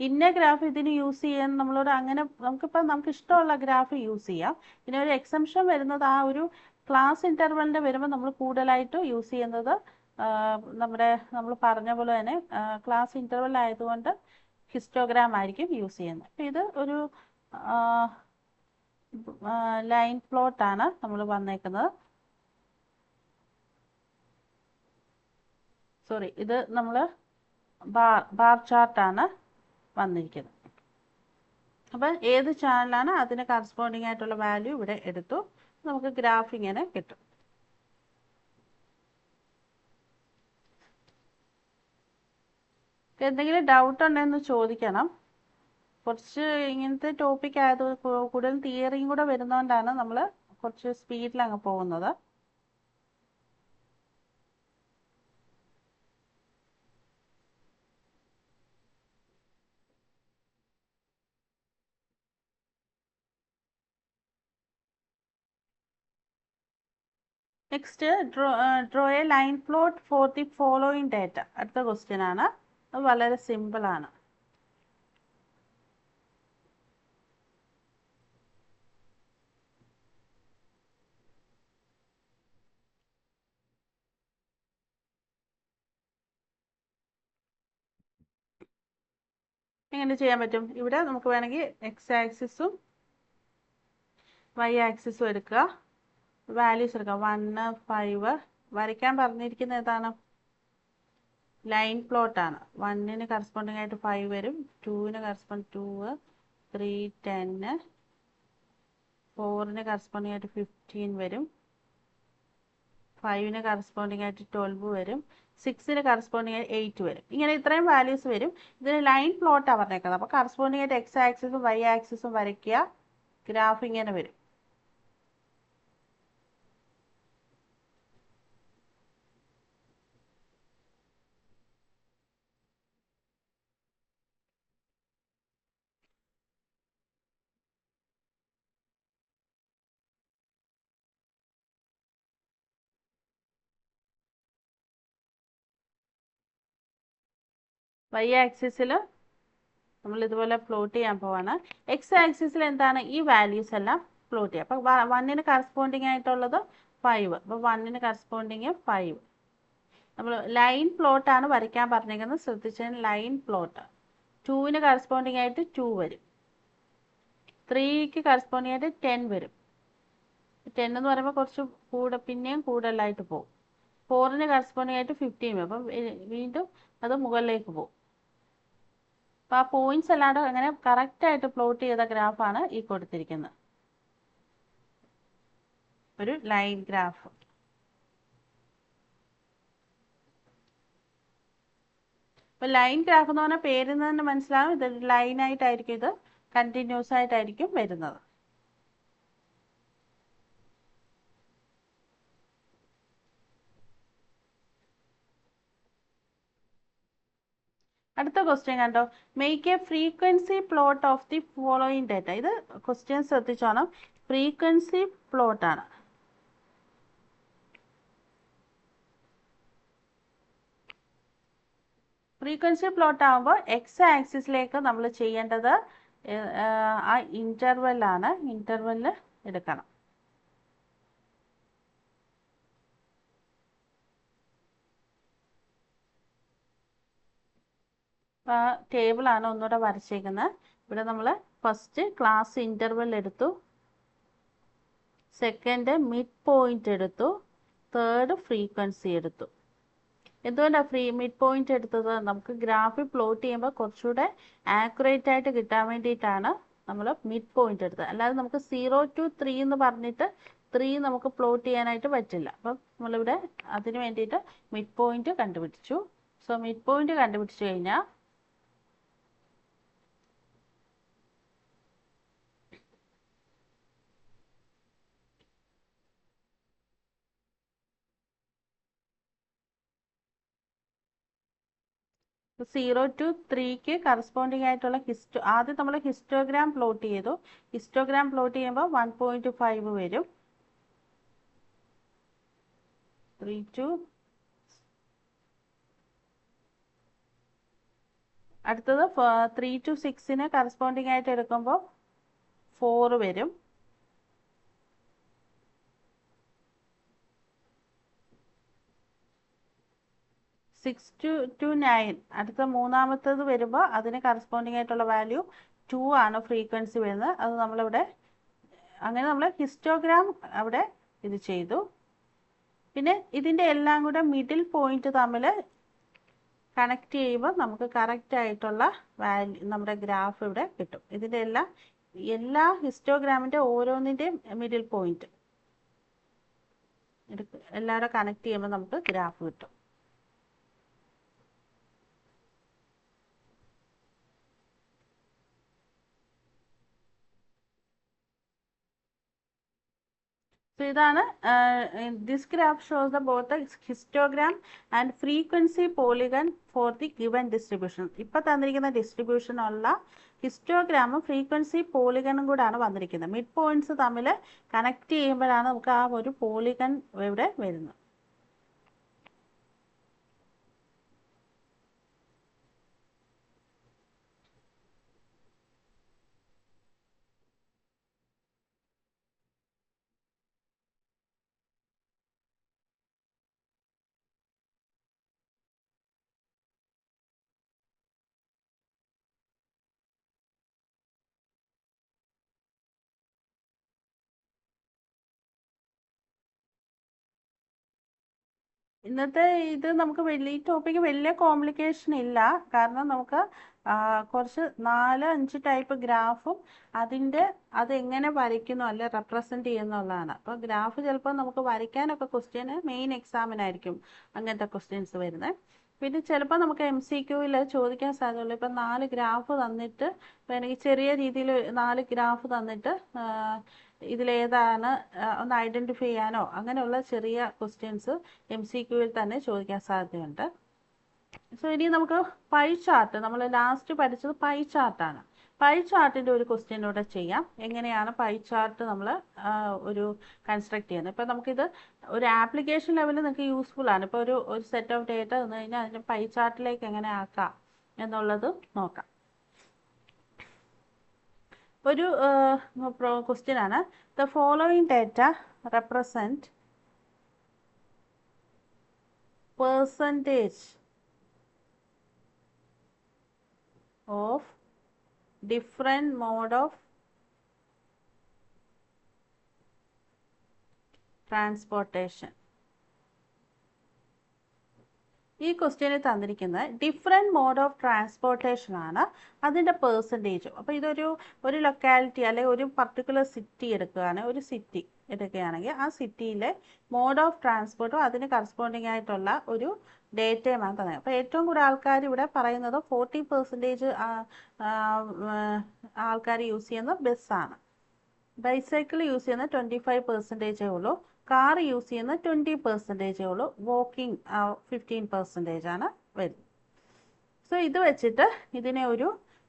Speaker 1: ഇന്ന ഗ്രാഫ് ഇതിന് യൂസ് ചെയ്യാൻ നമ്മളോട് അങ്ങനെ നമുക്ക് ഇഷ്ടമുള്ള ഗ്രാഫ് യൂസ് ചെയ്യാം. പിന്നെ ഒരു എക്സംഷൻ വരുന്നത് ആ ഒരു ക്ലാസ് ഇൻ്റർവെലിൻ്റെ വരുമ്പോൾ നമ്മൾ കൂടുതലായിട്ട് യൂസ് ചെയ്യുന്നത് നമ്മൾ പറഞ്ഞ പോലെ തന്നെ ക്ലാസ് ഇൻ്റർവെൽ ആയതുകൊണ്ട് ഹിസ്റ്റോഗ്രാം ആയിരിക്കും യൂസ് ചെയ്യുന്നത്. അപ്പോൾ ഇത് ഒരു ലൈൻ പ്ലോട്ടാണ് നമ്മൾ വന്നേക്കുന്നത്. സോറി, ഇത് നമ്മൾ ബാർ ചാർട്ടാണ് വന്നിരിക്കുന്നത്. അപ്പം ഏത് ചാനലാണ് അതിന് കറസ്പോണ്ടിങ് ആയിട്ടുള്ള വാല്യൂ ഇവിടെ എടുത്തു. നമുക്ക് ഗ്രാഫ് ഇങ്ങനെ കിട്ടും. എന്തെങ്കിലും ഡൗട്ട് ഉണ്ടെന്ന് ചോദിക്കണം. കുറച്ച് ഇങ്ങനത്തെ ടോപ്പിക് ആയത് കൂടുതൽ തിയറിയും കൂടെ വരുന്നതുകൊണ്ടാണ് നമ്മൾ കുറച്ച് സ്പീഡിൽ അങ്ങ് പോകുന്നത്. Next draw A line plot for the following data. അടുത്ത ക്വസ്റ്റ്യൻ ആണ്. അത് വളരെ സിമ്പിൾ ആണ്. എങ്ങനെ ചെയ്യാൻ പറ്റും? ഇവിടെ നമുക്ക് വേണമെങ്കിൽ എക്സ് ആക്സിസും വൈ ആക്സിസും എടുക്കുക, വാല്യൂസ് എടുക്കുക. 1, 5 വരയ്ക്കാൻ പറഞ്ഞിരിക്കുന്നത് ഏതാണ്? ലൈൻ പ്ലോട്ടാണ്. 1ന് കറസ്പോണ്ടിങ് ആയിട്ട് 5 വരും, 2ന് കറസ്പോണ്ട് 2, 3 10, 4ന് കറസ്പോണ്ടിങ് ആയിട്ട് 15 വരും, 5ന് കറസ്പോണ്ടിങ് ആയിട്ട് 12 വരും, 6ന് കറസ്പോണ്ടിങ് ആയിട്ട് 8 വരും. ഇങ്ങനെ ഇത്രയും വാല്യൂസ് വരും. ഇതിന് ലൈൻ പ്ലോട്ടാണ് പറഞ്ഞേക്കുന്നത്. അപ്പോൾ കറസ്പോണ്ടിങ് ആയിട്ട് എക്സ് ആക്സിസും വൈ ആക്സിസും വരയ്ക്കുക. ഗ്രാഫ് ഇങ്ങനെ വരും. വൈ ആക്സിസിൽ നമ്മൾ ഇതുപോലെ പ്ലോട്ട് ചെയ്യാൻ പോവാണ്. എക്സ് ആക്സിസിൽ എന്താണ്? ഈ വാല്യൂസ് എല്ലാം പ്ലോട്ട് ചെയ്യുക. അപ്പോൾ 1ന് കറസ്പോണ്ടിങ് ആയിട്ടുള്ളത് 5. അപ്പോൾ 1ന് കറസ്പോണ്ടിങ് 5. നമ്മൾ ലൈൻ പ്ലോട്ടാണ് വരയ്ക്കാൻ പറഞ്ഞിരിക്കുന്നത്. ശ്രദ്ധിച്ചാൽ ലൈൻ പ്ലോട്ട്. 2ന് കറസ്പോണ്ടിങ് ആയിട്ട് 2 വരും, 3ക്ക് കറസ്പോണ്ടിങ് ആയിട്ട് 10 വരും. 10 എന്ന് പറയുമ്പോൾ കുറച്ച് പിന്നെയും കൂടുതലായിട്ട് പോകും. 4ന് കറസ്പോണ്ടിങ് ആയിട്ട് 15 വരും. അപ്പം വീണ്ടും അത് മുകളിലേക്ക് പോകും. അപ്പോൾ ആ പോയിന്റ്സ് അല്ലാണ്ട് അങ്ങനെ കറക്റ്റായിട്ട് പ്ലോട്ട് ചെയ്ത ഗ്രാഫാണ് ഈ കൊടുത്തിരിക്കുന്നത്, ഒരു ലൈൻ ഗ്രാഫ്. അപ്പോൾ ലൈൻ ഗ്രാഫ് എന്ന് പറഞ്ഞാൽ പേരിൽ നിന്ന് തന്നെ മനസ്സിലാവും, ഇത് ലൈനായിട്ടായിരിക്കും, ഇത് കണ്ടിന്യൂസ് ആയിട്ടായിരിക്കും വരുന്നത്. അടുത്ത ക്വസ്റ്റ്യൻ കണ്ടോ? Make A frequency plot of the following data. ഇത് ക്വസ്റ്റ്യൻ ശ്രദ്ധിച്ചോണം, ഫ്രീക്വൻസി പ്ലോട്ടാണ്. ഫ്രീക്വൻസി പ്ലോട്ട് ആകുമ്പോൾ എക്സ് ആക്സിസിലേക്ക് നമ്മൾ ചെയ്യേണ്ടത് ആ ഇൻ്റർവെല്ലാണ്. ഇൻ്റർവെല്ല് എടുക്കണം. ടേബിളാണ് ഒന്നുകൂടെ വരച്ചേക്കുന്നത്. ഇവിടെ നമ്മൾ ഫസ്റ്റ് ക്ലാസ് ഇൻ്റർവെൽ എടുത്തു, സെക്കൻഡ് മിഡ് പോയിന്റ് എടുത്തു, തേർഡ് ഫ്രീക്വൻസി എടുത്തു. എന്തുകൊണ്ടാണ് മിഡ് പോയിന്റ് എടുത്തത്? നമുക്ക് ഗ്രാഫിൽ പ്ലോട്ട് ചെയ്യുമ്പോൾ കുറച്ചുകൂടെ ആക്യുറേറ്റ് ആയിട്ട് കിട്ടാൻ വേണ്ടിയിട്ടാണ് നമ്മൾ മിഡ് പോയിന്റ് എടുത്തത്. അല്ലാതെ നമുക്ക് 0 to 3 എന്ന് പറഞ്ഞിട്ട് 3 നമുക്ക് പ്ലോട്ട് ചെയ്യാനായിട്ട് പറ്റില്ല. അപ്പം നമ്മളിവിടെ അതിന് വേണ്ടിയിട്ട് മിഡ് പോയിന്റ് കണ്ടുപിടിച്ചു. സോ മിഡ് പോയിന്റ് കണ്ടുപിടിച്ചു കഴിഞ്ഞാൽ അപ്പോൾ 0 to 3ക്ക് കറസ്പോണ്ടിങ് ആയിട്ടുള്ള ആദ്യം നമ്മൾ ഹിസ്റ്റോഗ്രാം പ്ലോട്ട് ചെയ്തു. ഹിസ്റ്റോഗ്രാം പ്ലോട്ട് ചെയ്യുമ്പോൾ 1.5 വരും. 3 to അടുത്തത് 3 to 6ന് കറസ്പോണ്ടിങ് ആയിട്ട് എടുക്കുമ്പോൾ 4 വരും. 6 to 9 അടുത്ത മൂന്നാമത്തേത് വരുമ്പോൾ അതിന് കറസ്പോണ്ടിങ് ആയിട്ടുള്ള വാല്യൂ 2 ആണ് ഫ്രീക്വൻസി വരുന്നത്. അത് നമ്മളിവിടെ അങ്ങനെ നമ്മൾ ഹിസ്റ്റോഗ്രാം അവിടെ ഇത് ചെയ്തു. പിന്നെ ഇതിൻ്റെ എല്ലാം കൂടെ മിഡിൽ പോയിന്റ് തമ്മിൽ കണക്ട് ചെയ്യുമ്പോൾ നമുക്ക് കറക്റ്റ് ആയിട്ടുള്ള വാല്യൂ നമ്മുടെ ഗ്രാഫ് ഇവിടെ കിട്ടും. ഇതിൻ്റെ എല്ലാ ഹിസ്റ്റോഗ്രാമിൻ്റെ ഓരോന്നിൻ്റെയും മിഡിൽ പോയിന്റ് എല്ലാവരും കണക്ട് ചെയ്യുമ്പോൾ നമുക്ക് ഗ്രാഫ് കിട്ടും. So ഇതാണ് this graph shows the both the histogram and frequency polygon for the given distribution. ഇപ്പോൾ തന്നിരിക്കുന്ന ഡിസ്ട്രിബ്യൂഷൻ ഉള്ള ഹിസ്റ്റോഗ്രാമും ഫ്രീക്വൻസി പോളിഗണും കൂടാണ് വന്നിരിക്കുന്നത്. മിഡ് പോയിന്റ്സ് തമ്മിൽ കണക്ട് ചെയ്യുമ്പോഴാണ് നമുക്ക് ആ ഒരു പോളിഗൺ ഇവിടെ വരുന്നത്. ഇന്നത്തെ ഇത് നമുക്ക് ഈ ടോപ്പിക്ക് വലിയ കോംപ്ലിക്കേഷൻ ഇല്ല. കാരണം നമുക്ക് കുറച്ച് 4-5 ടൈപ്പ് ഗ്രാഫും അതെങ്ങനെ വരയ്ക്കുന്നു അല്ലെ റെപ്രസെൻറ്റ് ചെയ്യുന്നുള്ളതാണ്. അപ്പോൾ ഗ്രാഫ് ചിലപ്പോൾ നമുക്ക് വരയ്ക്കാനൊക്കെ ക്വസ്റ്റ്യന് മെയിൻ എക്സാമിനായിരിക്കും അങ്ങനത്തെ ക്വസ്റ്റ്യൻസ് വരുന്നത്. പിന്നെ ചിലപ്പോൾ നമുക്ക് MCQയിൽ ചോദിക്കാൻ സാധ്യതയുള്ളൂ. ഇപ്പം 4 ഗ്രാഫ് തന്നിട്ട് ഇപ്പോൾ എനിക്ക് ചെറിയ രീതിയിൽ 4 ഗ്രാഫ് തന്നിട്ട് ഇതിലേതാണ് ഒന്ന് ഐഡൻറ്റിഫൈ ചെയ്യാനോ അങ്ങനെയുള്ള ചെറിയ ക്വസ്റ്റ്യൻസ് MCQയിൽ തന്നെ ചോദിക്കാൻ സാധ്യതയുണ്ട്. സോ ഇനി നമുക്ക് പൈ ചാർട്ട്, നമ്മൾ ലാസ്റ്റ് പഠിച്ചത് പൈ ചാർട്ടാണ്. പൈ ചാർട്ടിൻ്റെ ഒരു ക്വസ്റ്റ്യൻ ഇവിടെ ചെയ്യാം. എങ്ങനെയാണ് പൈ ചാർട്ട് നമ്മൾ ഒരു കൺസ്ട്രക്ട് ചെയ്യുന്നത്. ഇപ്പോൾ നമുക്കിത് ഒരു ആപ്ലിക്കേഷൻ ലെവലിൽ നിങ്ങൾക്ക് യൂസ്ഫുൾ ആണ്. ഇപ്പോൾ ഒരു സെറ്റ് ഓഫ് ഡേറ്റ തന്നു കഴിഞ്ഞാൽ അതിൻ്റെ പൈ ചാർട്ടിലേക്ക് എങ്ങനെ ആക്കാം എന്നുള്ളത് നോക്കാം. ഒരു ക്വസ്റ്റ്യൻ ആണ്. The following data represent percentage of different mode of transportation. ഈ ക്വസ്റ്റ്യനിൽ തന്നിരിക്കുന്നത് ഡിഫറെൻറ്റ് മോഡ് ഓഫ് ട്രാൻസ്പോർട്ടേഷൻ ആണ്, അതിൻ്റെ പെർസെൻറ്റേജും. അപ്പോൾ ഒരു ലൊക്കാലിറ്റി അല്ലെങ്കിൽ ഒരു പർട്ടിക്കുലർ സിറ്റി എടുക്കുകയാണ്, ഒരു സിറ്റി എടുക്കുകയാണെങ്കിൽ ആ സിറ്റിയിലെ മോഡ് ഓഫ് ട്രാൻസ്പോർട്ടും അതിന് കറസ്പോണ്ടിങ് ആയിട്ടുള്ള ഒരു ഡേറ്റയുമാണ് തന്നെ. അപ്പോൾ ഏറ്റവും കൂടുതൽ ആൾക്കാർ ഇവിടെ പറയുന്നത് 40% ആൾക്കാർ യൂസ് ചെയ്യുന്നത് ബസ്സാണ്. ബൈസൈക്കിൾ യൂസ് ചെയ്യുന്നത് 25% ഉള്ളൂ. കാർ യൂസ് ചെയ്യുന്ന 20% ഉള്ളൂ. വാക്കിംഗ് 15% ആണ് വരുന്നത്. സോ ഇത് വെച്ചിട്ട് ഇതിനെ ഒരു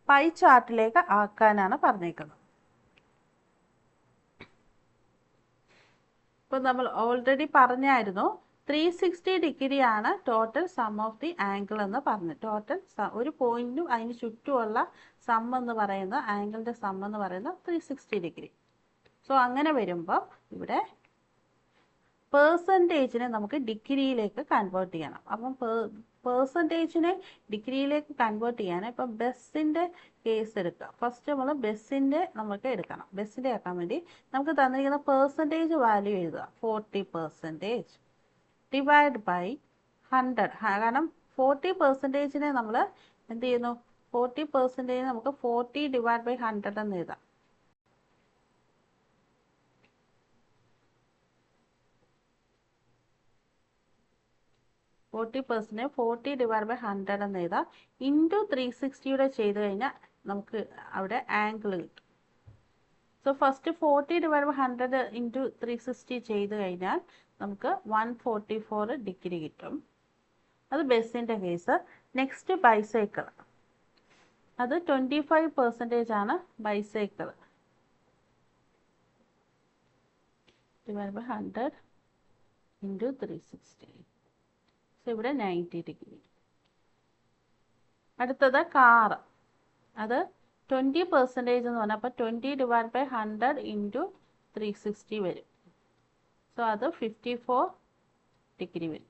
Speaker 1: പൈ ചാർട്ടിലേക്ക് ആക്കാനാണ് പറഞ്ഞേക്കുന്നത്. ഇപ്പോൾ നമ്മൾ ഓൾറെഡി പറഞ്ഞായിരുന്നു 360 ഡിഗ്രി ആണ് total some of the angle എന്ന് പറഞ്ഞു. ടോട്ടൽ ഒരു പോയിന്റും അതിന് ചുറ്റുമുള്ള സം എന്ന് പറയുന്ന ആംഗിളിൻ്റെ സം എന്ന് പറയുന്നത് 360 ഡിഗ്രി. സോ അങ്ങനെ വരുമ്പോൾ ഇവിടെ പേഴ്സൻറ്റേജിനെ നമുക്ക് ഡിഗ്രിയിലേക്ക് കൺവേർട്ട് ചെയ്യണം. അപ്പം പേഴ്സൻറ്റേജിനെ ഡിഗ്രിയിലേക്ക് കൺവേർട്ട് ചെയ്യാൻ ഇപ്പം ബസ്സിൻ്റെ കേസ് എടുക്കുക. ഫസ്റ്റ് നമ്മൾ ബസ്സിൻ്റെ നമുക്ക് എടുക്കണം. ബസ്സിൻ്റെ ആക്കാൻ വേണ്ടി നമുക്ക് തന്നിരിക്കുന്ന പേഴ്സൻറ്റേജ് വാല്യൂ എഴുതുക. 40% ഡിവൈഡ് ബൈ 100. കാരണം 40%നെ നമ്മൾ എന്ത് ചെയ്യുന്നു, 40% നമുക്ക് 40 ഡിവൈഡ് ബൈ 100 എന്ന് എഴുതാം. 40% 40 ഡിവൈഡ് ബൈ 100 എന്ന് എഴുതാം. ഇൻറ്റു 360 ചെയ്ത് കഴിഞ്ഞാൽ നമുക്ക് അവിടെ ആംഗിൾ കിട്ടും. So first 40 divide by 100 into 360 ചെയ്ത് കഴിഞ്ഞാൽ നമുക്ക് 144 ഡിഗ്രി കിട്ടും. അത് ബസ്സിൻ്റെ കേസ്. നെക്സ്റ്റ് ബൈസൈക്കിൾ, അത് 25% ആണ് bicycle. Divide by 100 into 360. So ഇവിടെ 90 ഡിഗ്രി. അടുത്തത് കാറ്, അത് 20% എന്ന് പറഞ്ഞാൽ അപ്പോൾ 20 ഡിവൈഡ് ബൈ 100 ഇൻറ്റു 360 വരും. സോ അത് 54 ഡിഗ്രി വരും.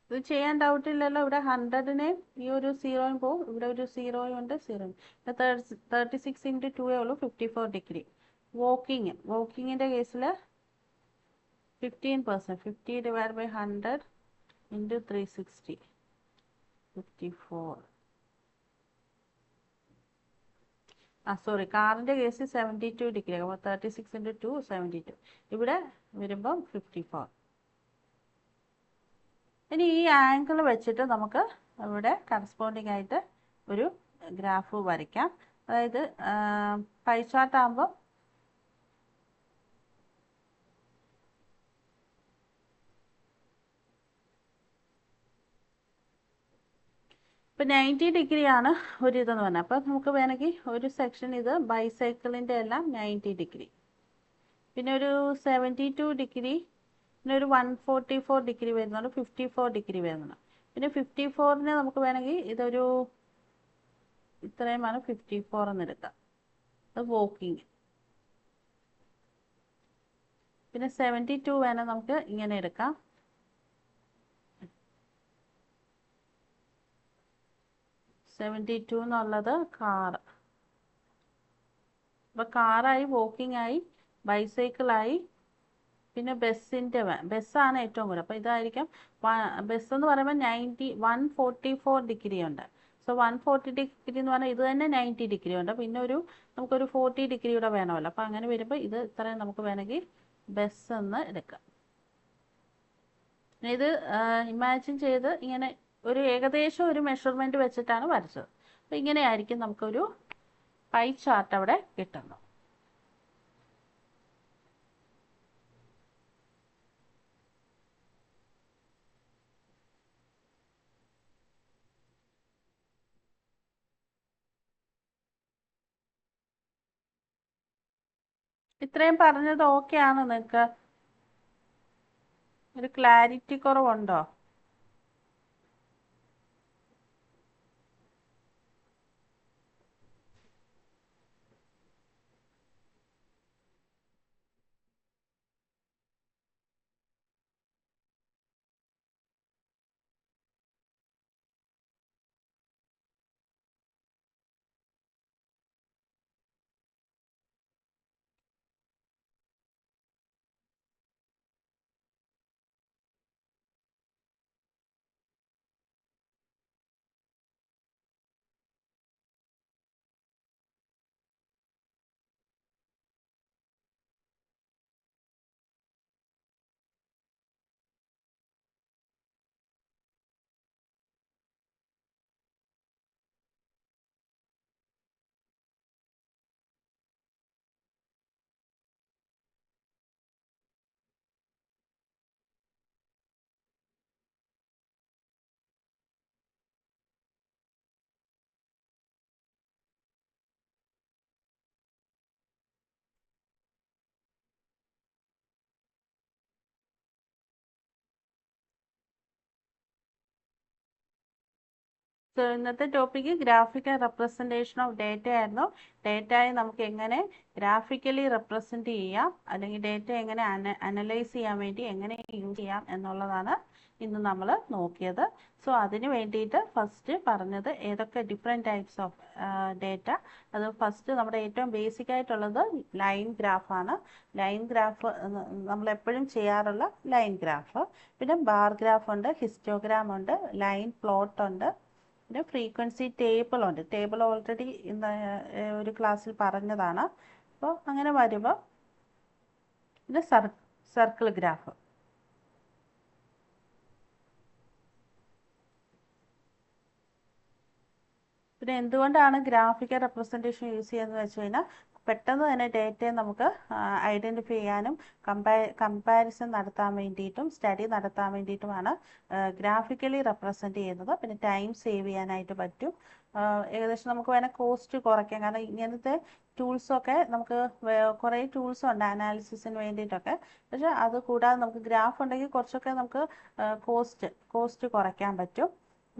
Speaker 1: ഇത് ചെയ്യാൻ ഡൗട്ടില്ലല്ലോ. ഇവിടെ 100നെ ഈ ഒരു സീറോയും പോവും, ഇവിടെ ഒരു സീറോയും ഉണ്ട്, സീറോയും. 36 × 2 ഉള്ളൂ, 54 ഡിഗ്രി. വോക്കിങ്ങിൻ്റെ കേസിൽ 15%, 50/100 × 360, 54. സോറി, കാറിൻ്റെ കേസിൽ 72 ഡിഗ്രി. അപ്പോൾ 36 × 2 72. ഇവിടെ വരുമ്പം 54. ഇനി ഈ ആംഗിൾ വെച്ചിട്ട് നമുക്ക് ഇവിടെ കറസ്പോണ്ടിങ് ആയിട്ട് ഒരു ഗ്രാഫ് വരയ്ക്കാം. അതായത് പൈ ചാർട്ട് ആകുമ്പോൾ ഇപ്പം 90 ഡിഗ്രിയാണ് ഒരു ഇതെന്ന് പറഞ്ഞാൽ. അപ്പം നമുക്ക് വേണമെങ്കിൽ ഒരു സെക്ഷൻ ഇത് ബൈസൈക്കിളിൻ്റെ എല്ലാം 90 ഡിഗ്രി, പിന്നെ ഒരു 72 ഡിഗ്രി, പിന്നെ ഒരു 144 ഡിഗ്രി വരുന്നുണ്ട്, 54 ഡിഗ്രി വരുന്നുണ്ട്. പിന്നെ 54നെ നമുക്ക് വേണമെങ്കിൽ ഇതൊരു ഇത്രയുമാണ് 54 എന്ന് എടുക്കാം. അത് വോക്കിങ്. പിന്നെ 72 വേണം നമുക്ക് ഇങ്ങനെ എടുക്കാം. 72 എന്നുള്ളത് കാറ്. അപ്പോൾ കാറായി, വോക്കിംഗ് ആയി, ബൈസൈക്കിളായി, പിന്നെ ബസ്സാണ് ഏറ്റവും കൂടുതൽ. അപ്പോൾ ഇതായിരിക്കും ബസ് എന്ന് പറയുമ്പോൾ 144 ഡിഗ്രി ഉണ്ട്. സോ 140 ഡിഗ്രി എന്ന് പറഞ്ഞാൽ ഇത് തന്നെ 90 ഡിഗ്രി ഉണ്ട്. പിന്നെ നമുക്കൊരു 40 ഡിഗ്രിയുടെ വേണമല്ലോ. അപ്പോൾ അങ്ങനെ വരുമ്പോൾ ഇത് ഇത്രയും നമുക്ക് വേണമെങ്കിൽ ബസ് എന്ന് എടുക്കാം. ഇത് ഇമാജിൻ ചെയ്ത് ഇങ്ങനെ ഒരു ഏകദേശം ഒരു മെഷർമെൻറ്റ് വെച്ചിട്ടാണ് വരച്ചത്. അപ്പോൾ ഇങ്ങനെയായിരിക്കും നമുക്കൊരു പൈ ചാർട്ട് അവിടെ കിട്ടുന്നത്. ഇത്രയും പറഞ്ഞത് ഓക്കെ ആണോ നിങ്ങൾക്ക്? ഒരു ക്ലാരിറ്റി കുറവുണ്ടോ? ഇന്നത്തെ topic graphical representation of data ആയിരുന്നു. ഡേറ്റയെ നമുക്ക് എങ്ങനെ ഗ്രാഫിക്കലി റെപ്രസെൻറ്റ് ചെയ്യാം, അല്ലെങ്കിൽ ഡേറ്റ എങ്ങനെ അനലൈസ് ചെയ്യാൻ വേണ്ടി എങ്ങനെ യൂസ് ചെയ്യാം എന്നുള്ളതാണ് ഇന്ന് നമ്മൾ നോക്കിയത്. സോ അതിന് വേണ്ടിയിട്ട് ഫസ്റ്റ് പറഞ്ഞത് ഏതൊക്കെ ഡിഫറെൻറ്റ് ടൈപ്സ് ഓഫ് ഡേറ്റ. അത് ഫസ്റ്റ് നമ്മുടെ ഏറ്റവും ബേസിക് ആയിട്ടുള്ളത് ലൈൻ ഗ്രാഫാണ്. ലൈൻ ഗ്രാഫ് നമ്മളെപ്പോഴും ചെയ്യാറുള്ള ലൈൻ ഗ്രാഫ്. പിന്നെ ബാർ ഗ്രാഫ് ഉണ്ട്, ഹിസ്റ്റോഗ്രാം ഉണ്ട്, ലൈൻ പ്ലോട്ട് ഉണ്ട്, പിന്നെ ഫ്രീക്വൻസി ടേബിൾ ഉണ്ട്. ടേബിൾ ഓൾറെഡി ഇന്ന് ഒരു ക്ലാസ്സിൽ പറഞ്ഞതാണ്. അപ്പോൾ അങ്ങനെ വരുമ്പോൾ പിന്നെ സർക്കിൾ ഗ്രാഫ്. പിന്നെ എന്തുകൊണ്ടാണ് ഗ്രാഫിക്കൽ റെപ്രസെൻറ്റേഷൻ യൂസ് ചെയ്യുന്നത് വെച്ച് കഴിഞ്ഞാൽ പെട്ടെന്ന് തന്നെ ഡേറ്റയെ നമുക്ക് ഐഡൻറ്റിഫൈ ചെയ്യാനും കമ്പാരിസൺ നടത്താൻ വേണ്ടിയിട്ടും സ്റ്റഡി നടത്താൻ വേണ്ടിയിട്ടുമാണ് ഗ്രാഫിക്കലി റെപ്രസെൻറ്റ് ചെയ്യുന്നത്. പിന്നെ ടൈം സേവ് ചെയ്യാനായിട്ട് പറ്റും. ഏകദേശം നമുക്ക് വേണേൽ കോസ്റ്റ് കുറയ്ക്കാം. കാരണം ഇങ്ങനത്തെ ടൂൾസൊക്കെ നമുക്ക് കുറേ ടൂൾസ് ഉണ്ട് അനാലിസിസിന് വേണ്ടിയിട്ടൊക്കെ. പക്ഷേ അത് കൂടാതെ നമുക്ക് ഗ്രാഫ് ഉണ്ടെങ്കിൽ കുറച്ചൊക്കെ നമുക്ക് കോസ്റ്റ് കുറയ്ക്കാൻ പറ്റും.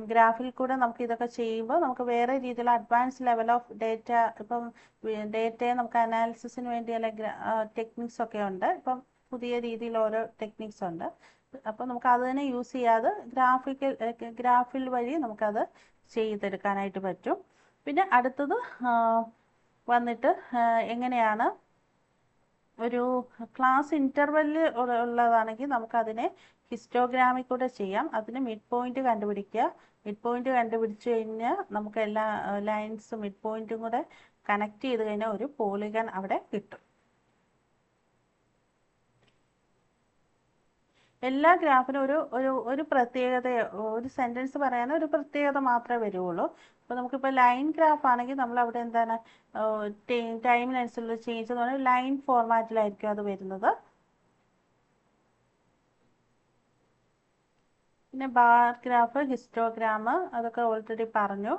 Speaker 1: ഗ്രാഫിൽ കൂടെ നമുക്ക് ഇതൊക്കെ ചെയ്യുമ്പോൾ നമുക്ക് വേറെ രീതിയിലുള്ള അഡ്വാൻസ് ലെവൽ ഓഫ് ഡേറ്റ, ഇപ്പം ഡേറ്റയെ നമുക്ക് അനാലിസിസിന് വേണ്ടിയുള്ള ടെക്നിക്സ് ഒക്കെ ഉണ്ട്. ഇപ്പം പുതിയ രീതിയിൽ ഓരോ ടെക്നിക്സ് ഉണ്ട്. അപ്പോൾ നമുക്ക് അത് തന്നെ യൂസ് ചെയ്യാതെ ഗ്രാഫിൽ വഴി നമുക്കത് ചെയ്തെടുക്കാനായിട്ട് പറ്റും. പിന്നെ അടുത്തത് വന്നിട്ട് എങ്ങനെയാണ് ഒരു ക്ലാസ് ഇൻ്റർവെല്ല് ഉള്ളതാണെങ്കിൽ നമുക്കതിനെ ഹിസ്റ്റോഗ്രാമിൽ കൂടെ ചെയ്യാം. അതിന് മിഡ് പോയിന്റ് കണ്ടുപിടിക്കുക. മിഡ് പോയിന്റ് കണ്ടുപിടിച്ച് കഴിഞ്ഞാൽ നമുക്ക് എല്ലാ ലൈൻസും മിഡ് പോയിന്റും കൂടെ കണക്ട് ചെയ്ത് കഴിഞ്ഞാൽ ഒരു പോളിഗൺ അവിടെ കിട്ടും. എല്ലാ ഗ്രാഫിനും ഒരു പ്രത്യേകത, ഒരു സെൻറ്റൻസ് പറയാൻ ഒരു പ്രത്യേകത മാത്രമേ വരുള്ളൂ. അപ്പോൾ നമുക്കിപ്പോൾ ലൈൻ ഗ്രാഫ് ആണെങ്കിൽ നമ്മൾ അവിടെ എന്താണ് ടൈമിനനുസരിച്ചുള്ള ചേഞ്ച് എന്ന് പറഞ്ഞാൽ ലൈൻ ഫോർമാറ്റിലായിരിക്കും അത് വരുന്നത്. പിന്നെ ബാർ ഗ്രാഫ്, ഹിസ്റ്റോഗ്രാം അതൊക്കെ ഓൾറെഡി പറഞ്ഞു.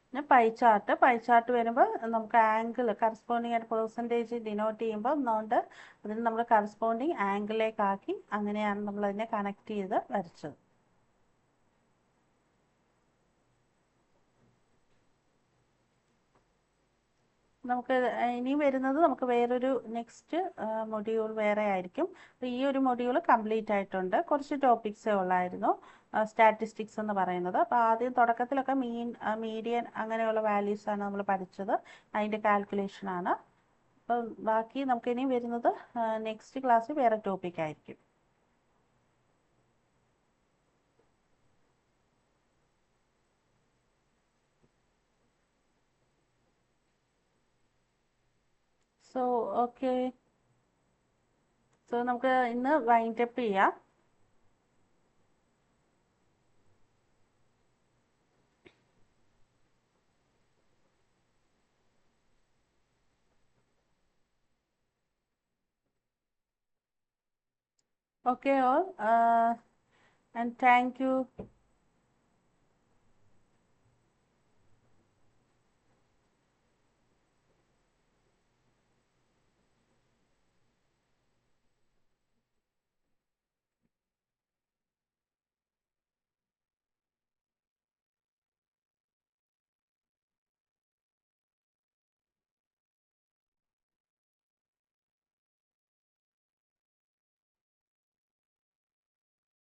Speaker 1: പിന്നെ പൈ ചാർട്ട് വരുമ്പോൾ നമുക്ക് ആംഗിൾ കറസ്പോണ്ടിങ് ആയിട്ട് പെർസെൻറ്റേജ് ഡിനോട്ട് ചെയ്യുമ്പോൾ ഒന്നുകൊണ്ട് അതിന് നമ്മൾ കറസ്പോണ്ടിങ് ആംഗിളിലേക്കാക്കി അങ്ങനെയാണ് നമ്മൾ അതിനെ കണക്ട് ചെയ്ത് വരച്ചത്. നമുക്ക് ഇനി വരുന്നത് നമുക്ക് വേറൊരു നെക്സ്റ്റ് മൊഡ്യൂൾ വേറെ ആയിരിക്കും. അപ്പോൾ ഈ ഒരു മൊഡ്യൂൾ കംപ്ലീറ്റ് ആയിട്ടുണ്ട്. കുറച്ച് ടോപ്പിക്സേ ഉള്ളായിരുന്നു സ്റ്റാറ്റിസ്റ്റിക്സ് എന്ന് പറയുന്നത്. അപ്പോൾ ആദ്യം തുടക്കത്തിലൊക്കെ മീഡിയൻ അങ്ങനെയുള്ള വാല്യൂസാണ് നമ്മൾ പഠിച്ചത്, അതിൻ്റെ കാൽക്കുലേഷനാണ്. അപ്പം ബാക്കി നമുക്കിനി വരുന്നത് നെക്സ്റ്റ് ക്ലാസ്സിൽ വേറെ ടോപ്പിക് ആയിരിക്കും. സോ ഓക്കെ, സോ നമുക്ക് ഇന്ന് വൈൻഡ് അപ്പ് ചെയ്യാം. Okay all, and thank you.